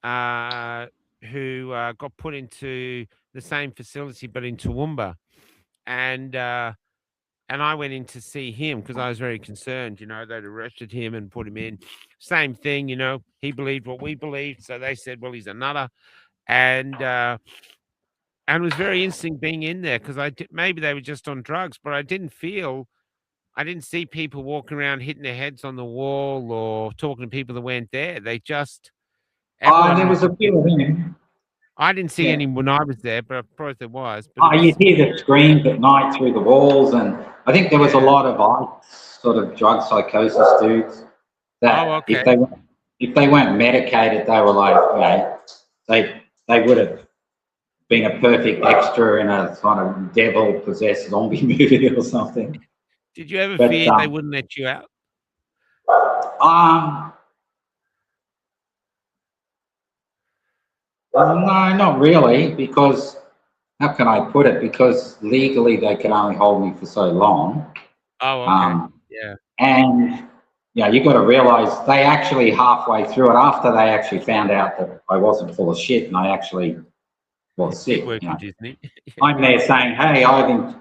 uh, who got put into the same facility, but in Toowoomba, and uh, and I went in to see him because I was very concerned. They'd arrested him and put him in. Same thing. He believed what we believed, so they said, "Well, he's a nutter," and uh, and it was very interesting being in there because maybe they were just on drugs, but I didn't see people walking around hitting their heads on the wall or talking to people that weren't there. Oh, Everyone there was was a a bit. few of them. I didn't see Yeah. any when I was there, but I suppose there was. But Oh, it you'd was, hear the screams at night through the walls, and I think there was a yeah. lot of sort of drug psychosis dudes Oh, that okay. if they weren't medicated, they were like, they would have been a perfect extra in a kind of devil possessed zombie movie or something. Did you ever But fear they wouldn't let you out? um, no, not really, because how can I put it? Because legally they could only hold me for so long. Oh, okay. Um, Yeah. and you got to realize they actually halfway through it, after they actually found out that I wasn't full of shit and I actually was Did sick. work for Disney. Yeah. I'm there saying, hey, I think,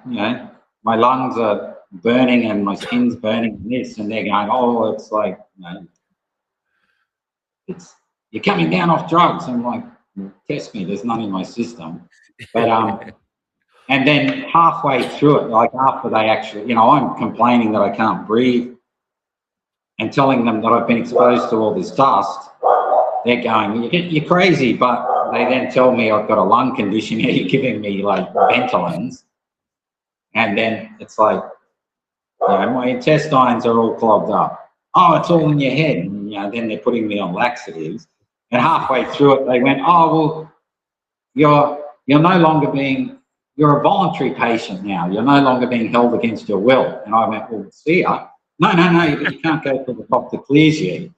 my lungs are burning and my skin's burning and this, and they're going, oh, it's like, it's you're coming down off drugs. I'm like, test me, there's none in my system. But and then halfway through it, like after they actually, I'm complaining that I can't breathe and telling them that I've been exposed to all this dust. They're going, you're crazy, but they then tell me I've got a lung condition. You're giving me like Ventolins, and then it's like, my intestines are all clogged up. Oh, it's all in your head. And, then they're putting me on laxatives. And halfway through it, they went, oh, well, you're no longer you're a voluntary patient now. You're no longer being held against your will. And I went, well, see ya. No, you can't go to the doctor clears you.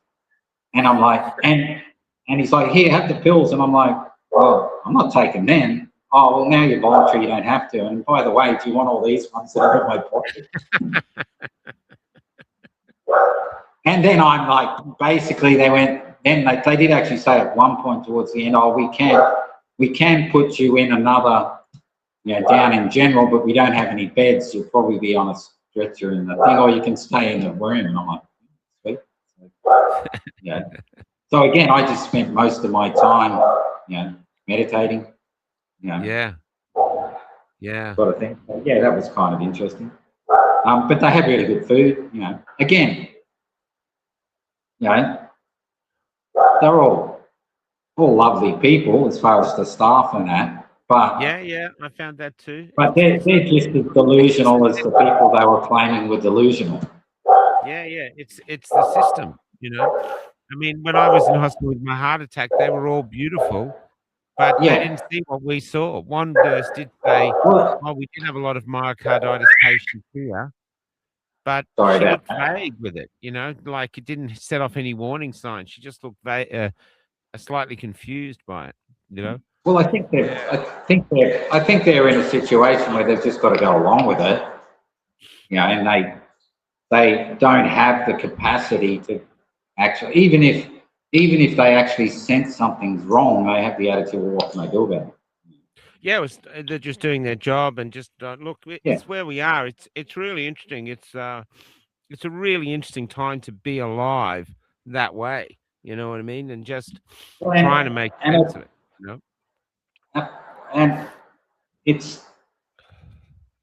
And I'm like, and he's like, here, have the pills. And I'm like, well, I'm not taking them. Oh, well, now you're voluntary, you don't have to. And by the way, do you want all these ones that are in my pocket? And then I'm like, basically, they did actually say at one point towards the end, oh, we can put you in another, down in general, but we don't have any beds. You'll probably be on a stretcher in the thing, or you can stay in the room. And I'm like, sweet. Yeah. So again, I just spent most of my time, meditating, Yeah. Yeah. sort of thing. So, yeah, that was kind of interesting. But they have really good food, Again, they're all lovely people as far as the staff and that, but Yeah. I found that too. they're just as delusional as the people they were claiming were delusional. Yeah. It's the system. I mean, when I was in hospital with my heart attack, they were all beautiful, but they Yeah. didn't see what we saw. One nurse did say, Well, "Oh, we did have a lot of myocarditis patients here," but sorry she about looked that. vague with it. Like it didn't set off any warning signs. She just looked slightly confused by it. You know. Well, I think they're in a situation where they've just got to go along with it, and they don't have the capacity to actually, even if they actually sense something's wrong, they have the attitude, well, what can I do about it? Yeah, they're just doing their job and just look. Yeah. It's where we are. It's really interesting. It's a really interesting time to be alive that way. You know what I mean? And just Well, trying to make sense of it. You know? and it's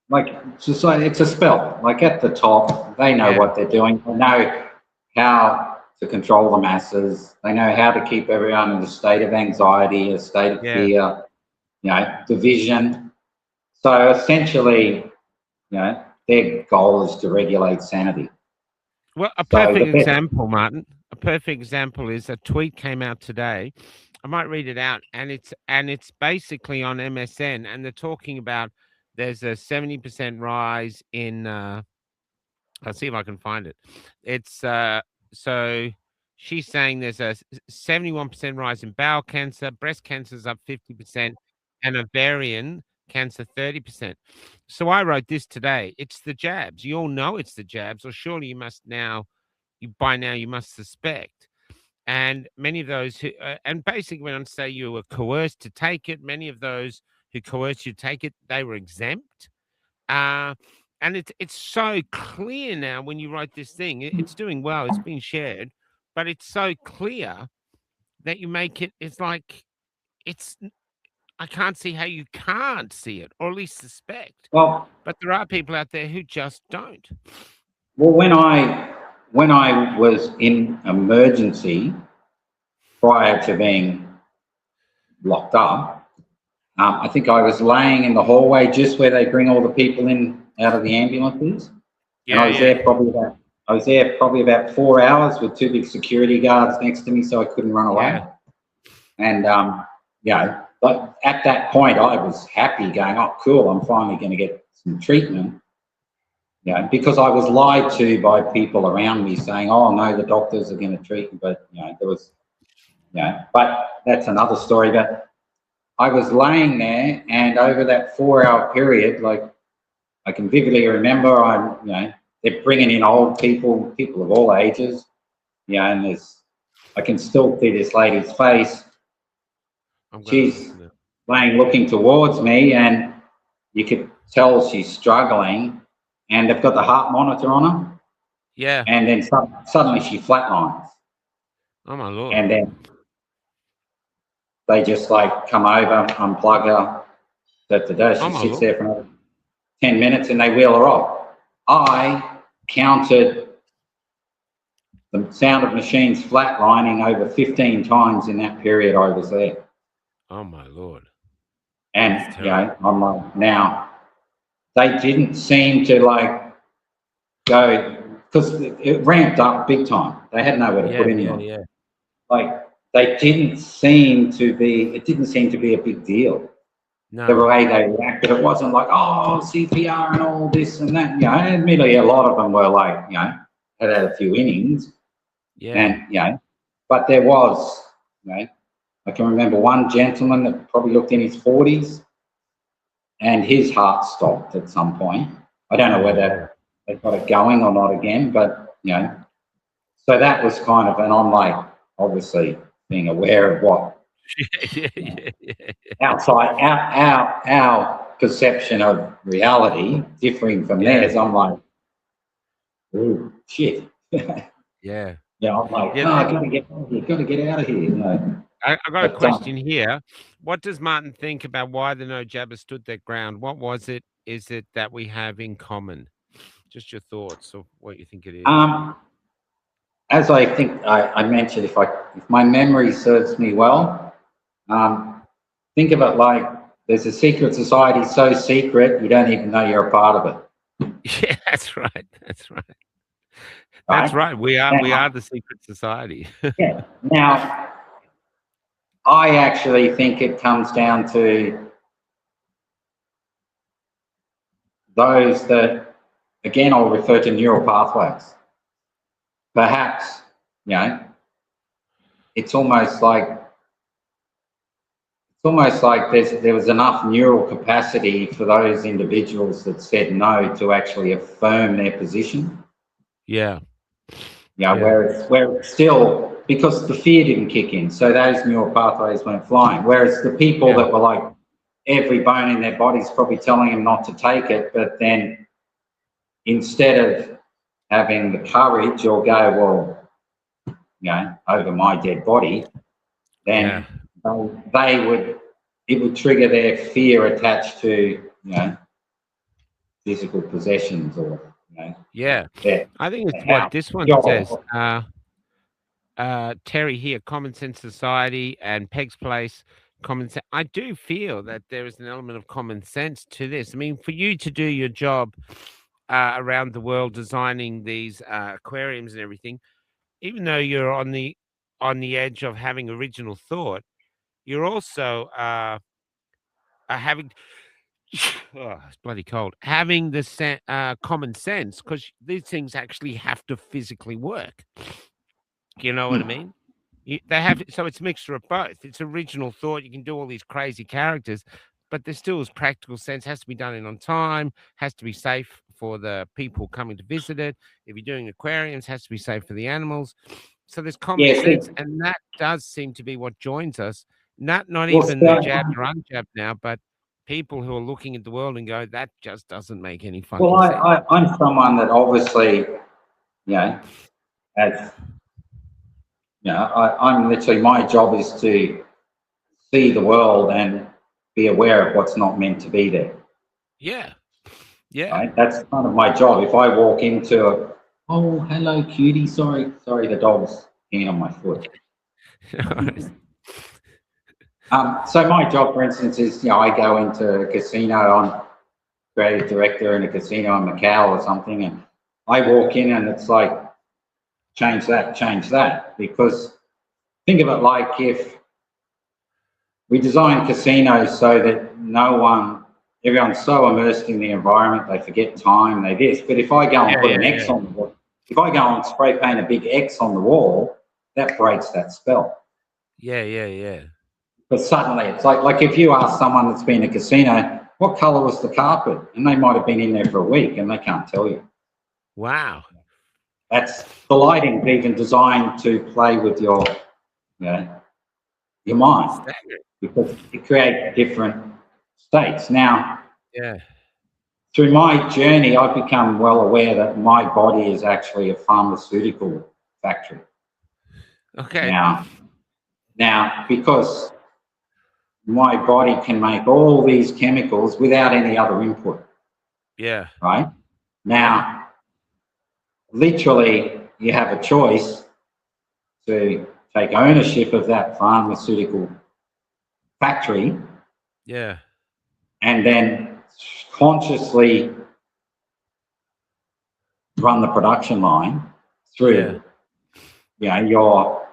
like it's a spell. Like at the top, they know Yeah, what they're doing. They know how to control the masses. They know how to keep everyone in a state of anxiety, a state of yeah. fear, division. So essentially, their goal is to regulate sanity. Well, a So perfect the best, example, Martin. A perfect example is a tweet came out today. I might read it out, and it's basically on MSN, and they're talking about there's a 70% rise in. I'll see if I can find it. It's so she's saying there's a 71% rise in bowel cancer, breast cancer is up 50%, and ovarian cancer 30%. So I wrote this today. It's the jabs. You all know it's the jabs, or surely you must now. You by now you must suspect. And many of those who, and basically, when I say you were coerced to take it, many of those who coerced you to take it, they were exempt. Uh, and it's so clear now when you write this thing, it's doing well, it's being shared, but it's so clear that you make it, it's like, it's, I can't see how you can't see it, or at least suspect. well, But there are people out there who just don't. when I was in emergency prior to being locked up, I think I was laying in the hallway just where they bring all the people in out of the ambulances, and Yeah, yeah, I was there probably about 4 hours with two big security guards next to me, so I couldn't run away. yeah. And but at that point, I was happy, going, "Oh, cool! I'm finally going to get some treatment." Because I was lied to by people around me saying, "Oh no, the doctors are going to treat you," but there was, but that's another story. But I was laying there, and over that 4 hour period, like I can vividly remember, they're bringing in old people, people of all ages, and I can still see this lady's face. I'm going to She's listen to it. laying, looking towards me, and you could tell she's struggling, and they've got the heart monitor on her, Yeah. and then suddenly she flatlines, Oh, my Lord. and then they just like come over, unplug her, Oh, she my sits Lord. there for another 10 minutes and they wheel her off. I counted the sound of machines flatlining over 15 times in that period I was there. Oh, my Lord. And, That's terrible. I'm like, now, they didn't seem to like go, because it ramped up big time. They had nowhere to Yeah, put yeah, anyone. yeah. Like, it didn't seem to be a big deal. The No. way they reacted, it wasn't like, oh, CPR and all this and that. Admittedly, a lot of them were like, had a few innings, Yeah. and but there was, I can remember one gentleman that probably looked in his 40s, and his heart stopped at some point. I don't Oh, know my Lord. whether they got it going or not again, but so that was kind of, and I'm like, obviously being aware of what Yeah, yeah, yeah. outside our perception of reality differing from Yeah. theirs. I'm like, oh shit. Yeah. I'm like, Yeah. oh, I gotta get out of here, gotta get out of here. I got a But question here. What does Martin think about why the no jabbers stood their ground? What was it? Is it that we have in common? Just your thoughts of what you think it is. As I think I mentioned, if my memory serves me well, think of it like there's a secret society so secret you don't even know you're a part of it. Yeah, that's right. That's right. That's Right? right. We are Now, the secret society. yeah. Now, I actually think it comes down to those that, again, I'll refer to neural pathways. Perhaps, it's almost like almost like there was enough neural capacity for those individuals that said no to actually affirm their position. Yeah. Yeah, where it's still, because the fear didn't kick in, so those neural pathways weren't flying. Whereas the people that were like, every bone in their body's probably telling them not to take it, but then instead of having the courage or go, well, over my dead body, then it would trigger their fear attached to, physical possessions or, Yeah. I think it's what this one says. Terry here, Common Sense Society, and Peg's Place, Common Sense. I do feel that there is an element of common sense to this. I mean, for you to do your job around the world designing these aquariums and everything, even though you're on the edge of having original thought, you're also having oh, it's bloody cold. Having the common sense, because these things actually have to physically work. You know what I mean? They have, so it's a mixture of both. It's original thought. You can do all these crazy characters, but there still is practical sense. Has to be done in on time. Has to be safe for the people coming to visit it. If you're doing aquariums, has to be safe for the animals. So there's common sense, and that does seem to be what joins us. Not even the jabbed or unjabbed now, but people who are looking at the world and go, that just doesn't make any fucking sense. Well, I'm someone that obviously, has, I'm literally, my job is to see the world and be aware of what's not meant to be there. Yeah. Yeah. Right? That's kind of my job. If I walk into oh, hello, cutie. Sorry, the dog's peeing on my foot. So my job, for instance, is, I go into a casino, I'm creative director in a casino in Macau or something, and I walk in and it's like, change that, because think of it like if we design casinos so that everyone's so immersed in the environment, they forget time, they this. But if I go and put an X on the wall, if I go and spray paint a big X on the wall, that breaks that spell. Yeah. But suddenly it's like if you ask someone that's been in a casino, what colour was the carpet? And they might have been in there for a week and they can't tell you. Wow. That's the lighting even designed to play with your mind, because it creates different states. Now, through my journey, I've become well aware that my body is actually a pharmaceutical factory. Okay. Now, because my body can make all these chemicals without any other input. Yeah. Right? Now, literally, you have a choice to take ownership of that pharmaceutical factory. Yeah. And then consciously run the production line through your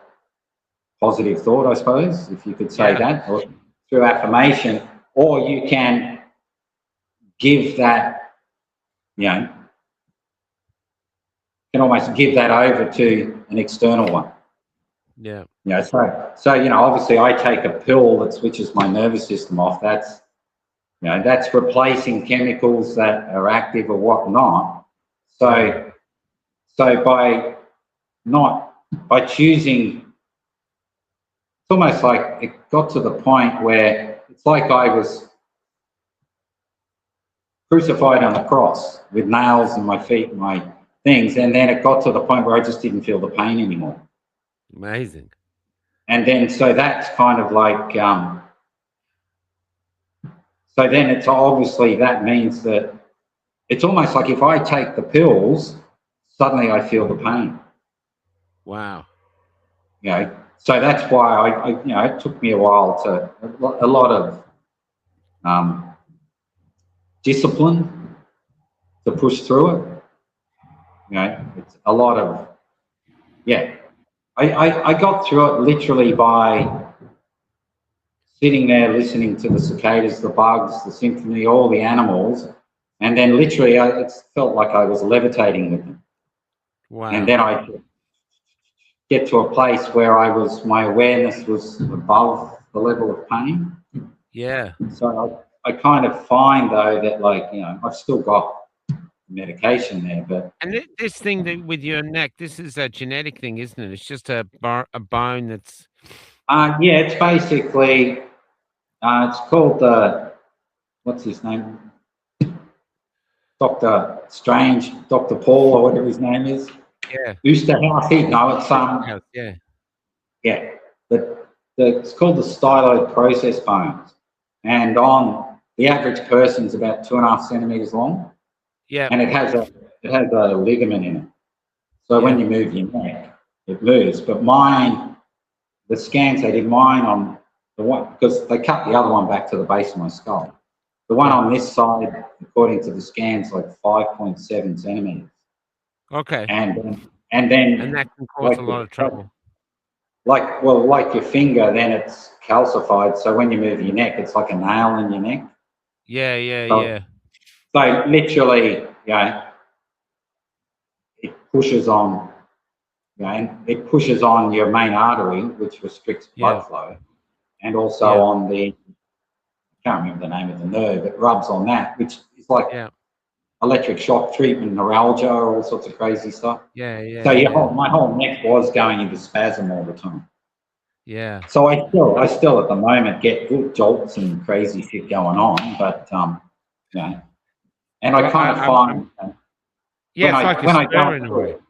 positive thought, I suppose, if you could say that, or through affirmation, or you can give that, can almost give that over to an external one. Yeah. So obviously I take a pill that switches my nervous system off. That's that's replacing chemicals that are active or whatnot. So by choosing, it's almost like it got to the point where it's like I was crucified on the cross with nails in my feet and my things, and then it got to the point where I just didn't feel the pain anymore. Amazing. And then so that's kind of like so then it's obviously, that means that it's almost like if I take the pills, suddenly I feel the pain. Wow. So that's why I it took me a while to, a lot of discipline to push through it. It's a lot of, I got through it literally by sitting there listening to the cicadas, the bugs, the symphony, all the animals, and then literally it felt like I was levitating with them. Wow. And then I get to a place where my awareness was above the level of pain. Yeah. So I kind of find though that, like, I've still got medication there, but And this thing that with your neck, this is a genetic thing, isn't it? It's just a bone that's yeah, it's basically it's called what's his name, Doctor Strange, Doctor Paul, or whatever his name is. yeah. Oosterhouse. No, it's Yeah. yeah, it's called the styloid process bones, and on the average person's about 2.5 centimeters long, Yeah. and it has a ligament in it. So when Yeah. you move your neck, it moves. But mine, the scans they did mine on the one, because they cut the other one back to the base of my skull. The one Yeah. on this side, according to the scans, like 5.7 centimeters, Okay. and And then that can cause like a lot of trouble. like your finger, then it's calcified. So when you move your neck, it's like a nail in your neck. Yeah, yeah, So, yeah. so literally, it pushes on, and it pushes on your main artery, which restricts Yeah. blood flow, and also Yeah. on I can't remember the name of the nerve. It rubs on that, which is like Yeah. electric shock treatment, neuralgia, all sorts of crazy stuff. Yeah, So yeah, yeah. my whole neck was going into spasm all the time. Yeah. So I still at the moment get good jolts and crazy shit going on, but and I Well, kind of find yeah, it's like a when I spur go in a through way. it.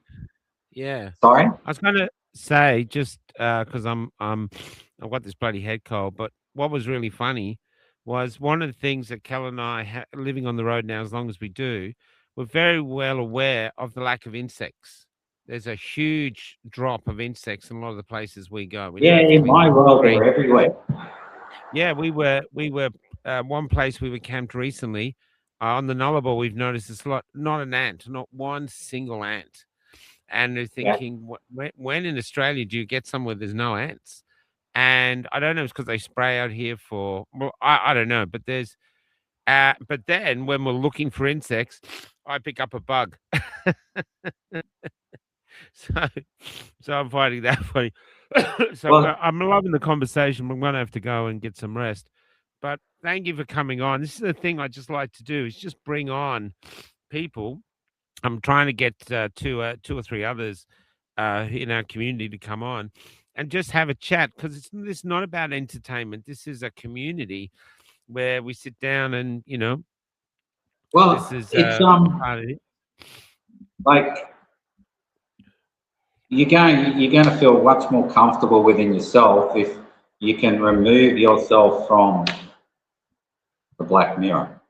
Yeah. Sorry. I was gonna say just because I've got this bloody head cold, but what was really funny was one of the things that Kel and I living on the road now, as long as we do, we're very well aware of the lack of insects. There's a huge drop of insects in a lot of the places we go. We don't Yeah, have to in clean my them for world free. they're everywhere. Yeah, we were one place we were camped recently on the Nullarbor. We've noticed it's not an ant, not one single ant. And they're Yeah. thinking, when in Australia do you get somewhere there's no ants? And I don't know, it's because they spray out here for, well, I don't know, but but then when we're looking for insects, I pick up a bug. So, so I'm finding that funny. So Well, I'm loving the conversation. We're going to have to go and get some rest. But thank you for coming on. This is the thing I just like to do is just bring on people. I'm trying to get two or three others in our community to come on and just have a chat because this is not about entertainment. This is a community where we sit down and this is it's part of it. like you're going to feel much more comfortable within yourself if you can remove yourself from the black mirror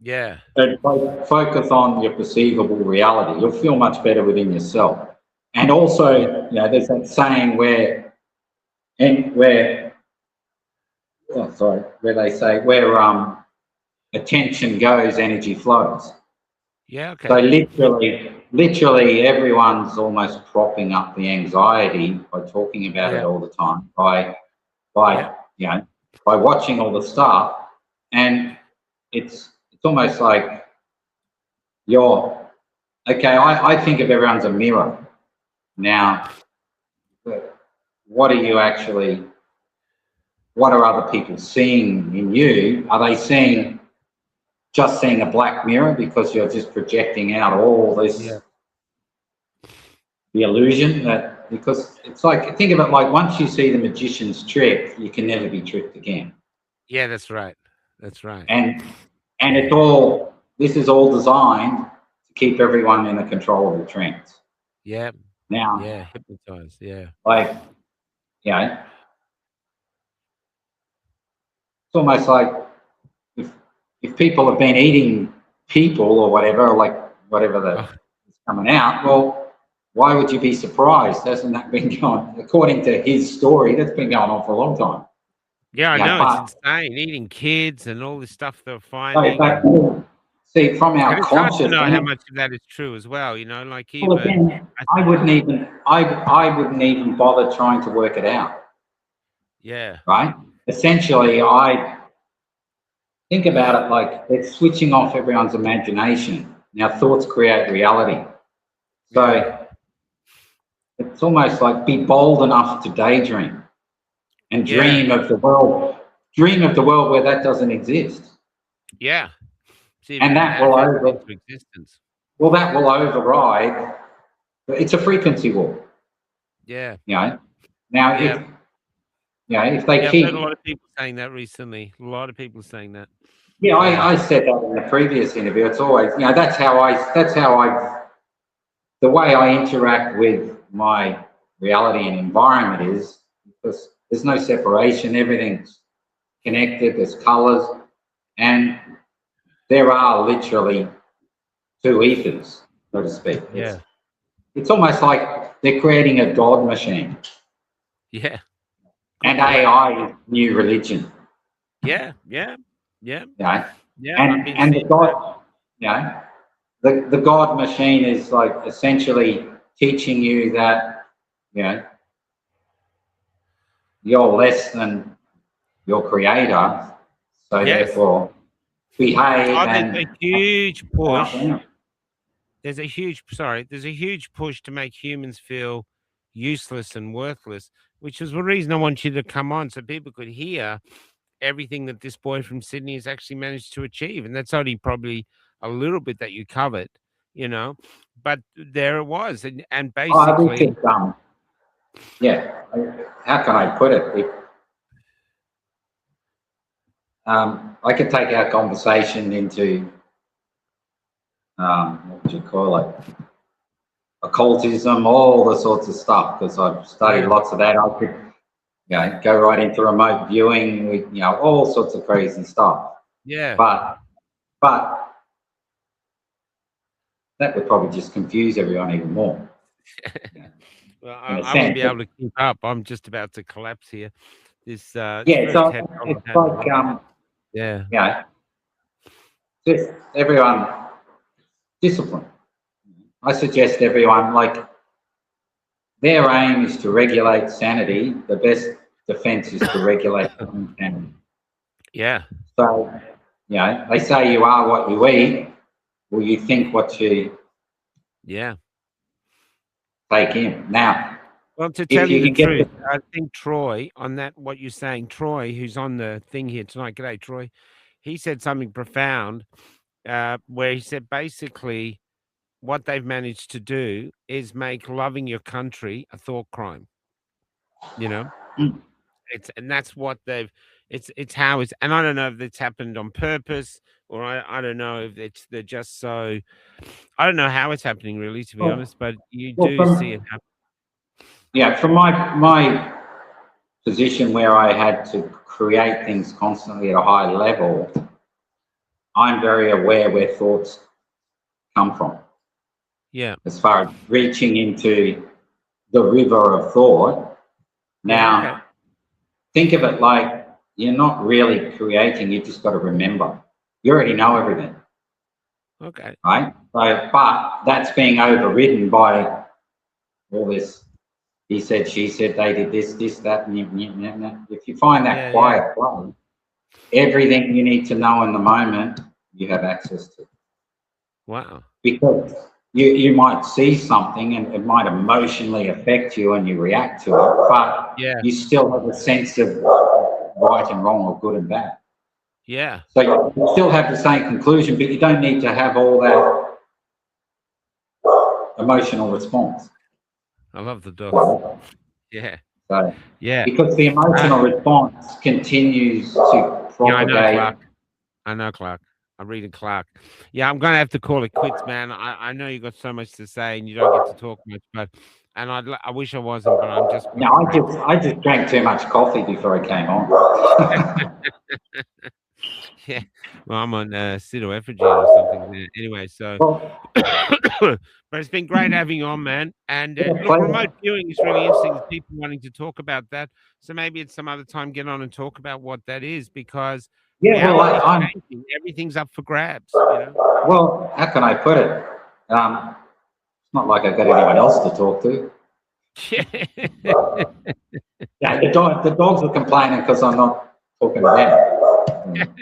Yeah, and focus on your perceivable reality. You'll feel much better within yourself. And yeah, also, there's that saying where they say where attention goes, energy flows. yeah. So Okay. literally, everyone's almost propping up the anxiety by talking about it Yeah, all the time, yeah, by watching all the stuff, and it's almost like you're okay. I think of everyone's a mirror now. But what are you actually? What are other people seeing in you? Are they just seeing a black mirror because you're just projecting out all this, yeah, the illusion that, because it's like, think of it like once you see the magician's trick, you can never be tricked again. yeah. That's right. That's right. And this is all designed to keep everyone in a controllable trance. Yeah, Now, yeah. Hypnotized. Yeah, like, it's almost like if people have been eating people or whatever, like whatever oh, is coming out, well, why would you be surprised? Hasn't that been going, according to his story, that's been going on for a long time. yeah. I Yeah, know it's but insane. Eating kids and all this stuff they're finding, see, from and our it's hard to conscious, know how and much of that is true as well. Like well, even again, I I wouldn't even bother trying to work it out, yeah, right? Essentially, I think about it like it's switching off everyone's imagination. Now, thoughts create reality. yeah, So it's almost like be bold enough to daydream and yeah, dream of the world. dream of the world where that doesn't exist. Yeah. See if And you can that will manifest it into existence. well, that will override. It's a frequency war. Yeah. You know. Now, Yeah. if they Yeah, I've heard a keep, lot of people saying that recently. A lot of people saying that. yeah, Yeah. I said that in the previous interview. It's always, that's how the way I interact with my reality and environment is because there's no separation. Everything's connected. There's colors, and there are literally two ethers, so to speak. Yeah. It's almost like they're creating a God machine, Yeah. and Good point. AI is new religion. Yeah. Yeah. Yeah. You know? Yeah. I've been And the seeing that. God, the God machine is like essentially teaching you that, you're less than your creator, so Yes. therefore behave Oh, there's a and huge push. down. There's a huge push to make humans feel useless and worthless, which is the reason I want you to come on so people could hear everything that this boy from Sydney has actually managed to achieve. And that's only probably a little bit that you covered, you know. But there it was. And Oh, this basically, is yeah. How can I put it? I could take our conversation into what would you call it? Occultism, all the sorts of stuff, because I've studied lots of that. I could, go right into remote viewing with, all sorts of crazy stuff. yeah. But that would probably just confuse everyone even more. Well, In a I wouldn't be sense. able to keep up. I'm just about to collapse here. This Yeah, very so TED talk it's I've had like, tonight. Yeah. just everyone discipline. I suggest everyone, like, their aim is to regulate sanity. The best defense is to regulate insanity. Yeah. So, they say you are what you eat, or you think what you Yeah. take in. Now, Well, to if tell you you the can get truth, I think Troy, on that, what you're saying, Troy, who's on the thing here tonight, g'day, Troy, he said something profound where he said basically what they've managed to do is make loving your country a thought crime. You know, Mm. and that's what it's how it's, and I don't know if it's happened on purpose or I don't know if they're just so, I don't know how it's happening really, to be well, honest, but you well, do see it happen. from my position where I had to create things constantly at a high level, I'm very aware where thoughts come from. Yeah. As far as reaching into the river of thought. Now, Yeah, okay. think of it like you're not really creating, you just got to remember. You already know everything, Okay. right? So, but that's being overridden by all this, he said, she said, they did this, that. If you find that Yeah, quiet flow, everything you need to know in the moment, you have access to. wow. Because you might see something and it might emotionally affect you and you react to it, but Yeah. you still have a sense of right and wrong or good and bad. Yeah. So you still have the same conclusion, but you don't need to have all that emotional response. I love the dog. Yeah. So, Yeah. because the emotional response continues to Yeah, I know, propagate. Clark. I'm reading Clark. Yeah, I'm gonna have to call it quits, man. I know you got so much to say and you don't get to talk much, but I wish I wasn't, but I'm just No, I just drank too much coffee before I came on. yeah. Well, I'm on pseudoephedrine or something. Anyway, so Well, but it's been great having you on, man. And look, remote viewing is really interesting. There's people wanting to talk about that. So maybe it's some other time get on and talk about what that is, because reality is changing. Everything's up for grabs, you know. Well, how can I put it? It's not like I've got anyone else to talk to. Yeah, the dogs are complaining because I'm not talking to them.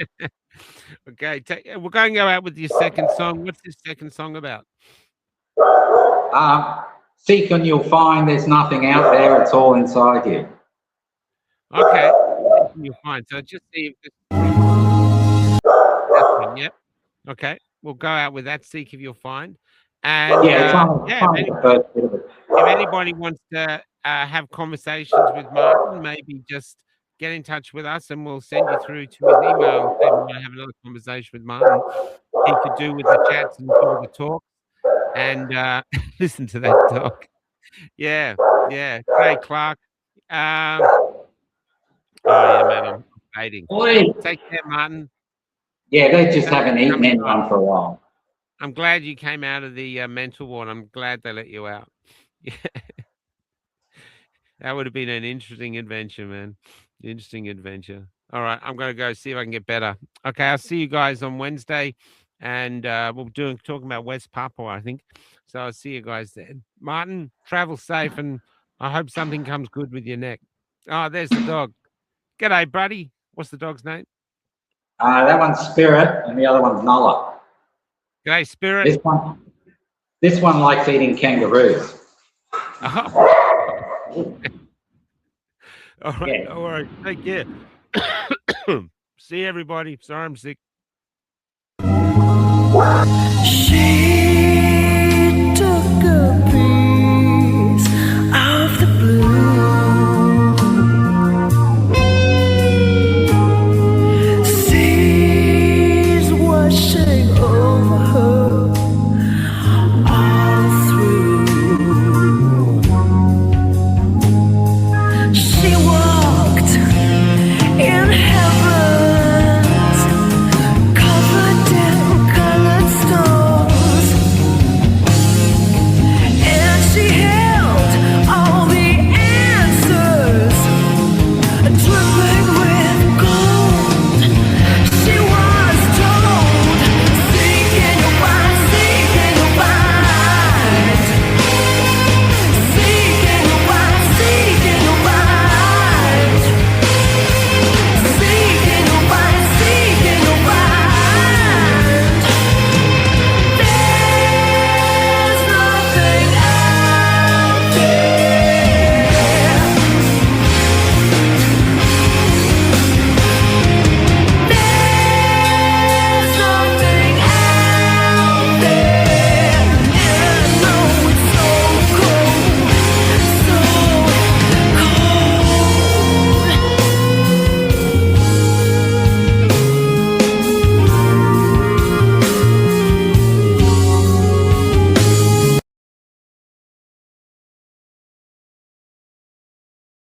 Okay, we're going to go out with your second song. What's this second song about? Seek and you'll find there's nothing out there. It's all inside you. Okay. and you'll find. So just see if this that's one. Yep. Okay. We'll go out with that. Seek if you'll find. And Yeah, it's yeah, on the first bit of it. if anybody wants to have conversations with Martin, maybe just get in touch with us and we'll send you through to his email if you want to have another conversation with Martin. He could do with the chats and do with the talk. And listen to that dog. Yeah, yeah. Hey, Clark. Oh yeah, man, I'm fading. Oi. Take care, Martin. Yeah, they just Thanks for haven't eaten coming anyone for a while. I'm glad you came out of the mental ward. I'm glad they let you out. Yeah. That would have been an interesting adventure, man. Interesting adventure. All right, I'm going to go see if I can get better. Okay, I'll see you guys on Wednesday, and we'll talking about West Papua, I think. So I'll see you guys then. Martin, travel safe, and I hope something comes good with your neck. Oh, there's the dog. G'day, buddy. What's the dog's name? That one's Spirit, and the other one's Nola. G'day, Spirit. This one likes eating kangaroos. Oh. All right, Yeah. all right. Take care. See everybody. Sorry I'm sick. She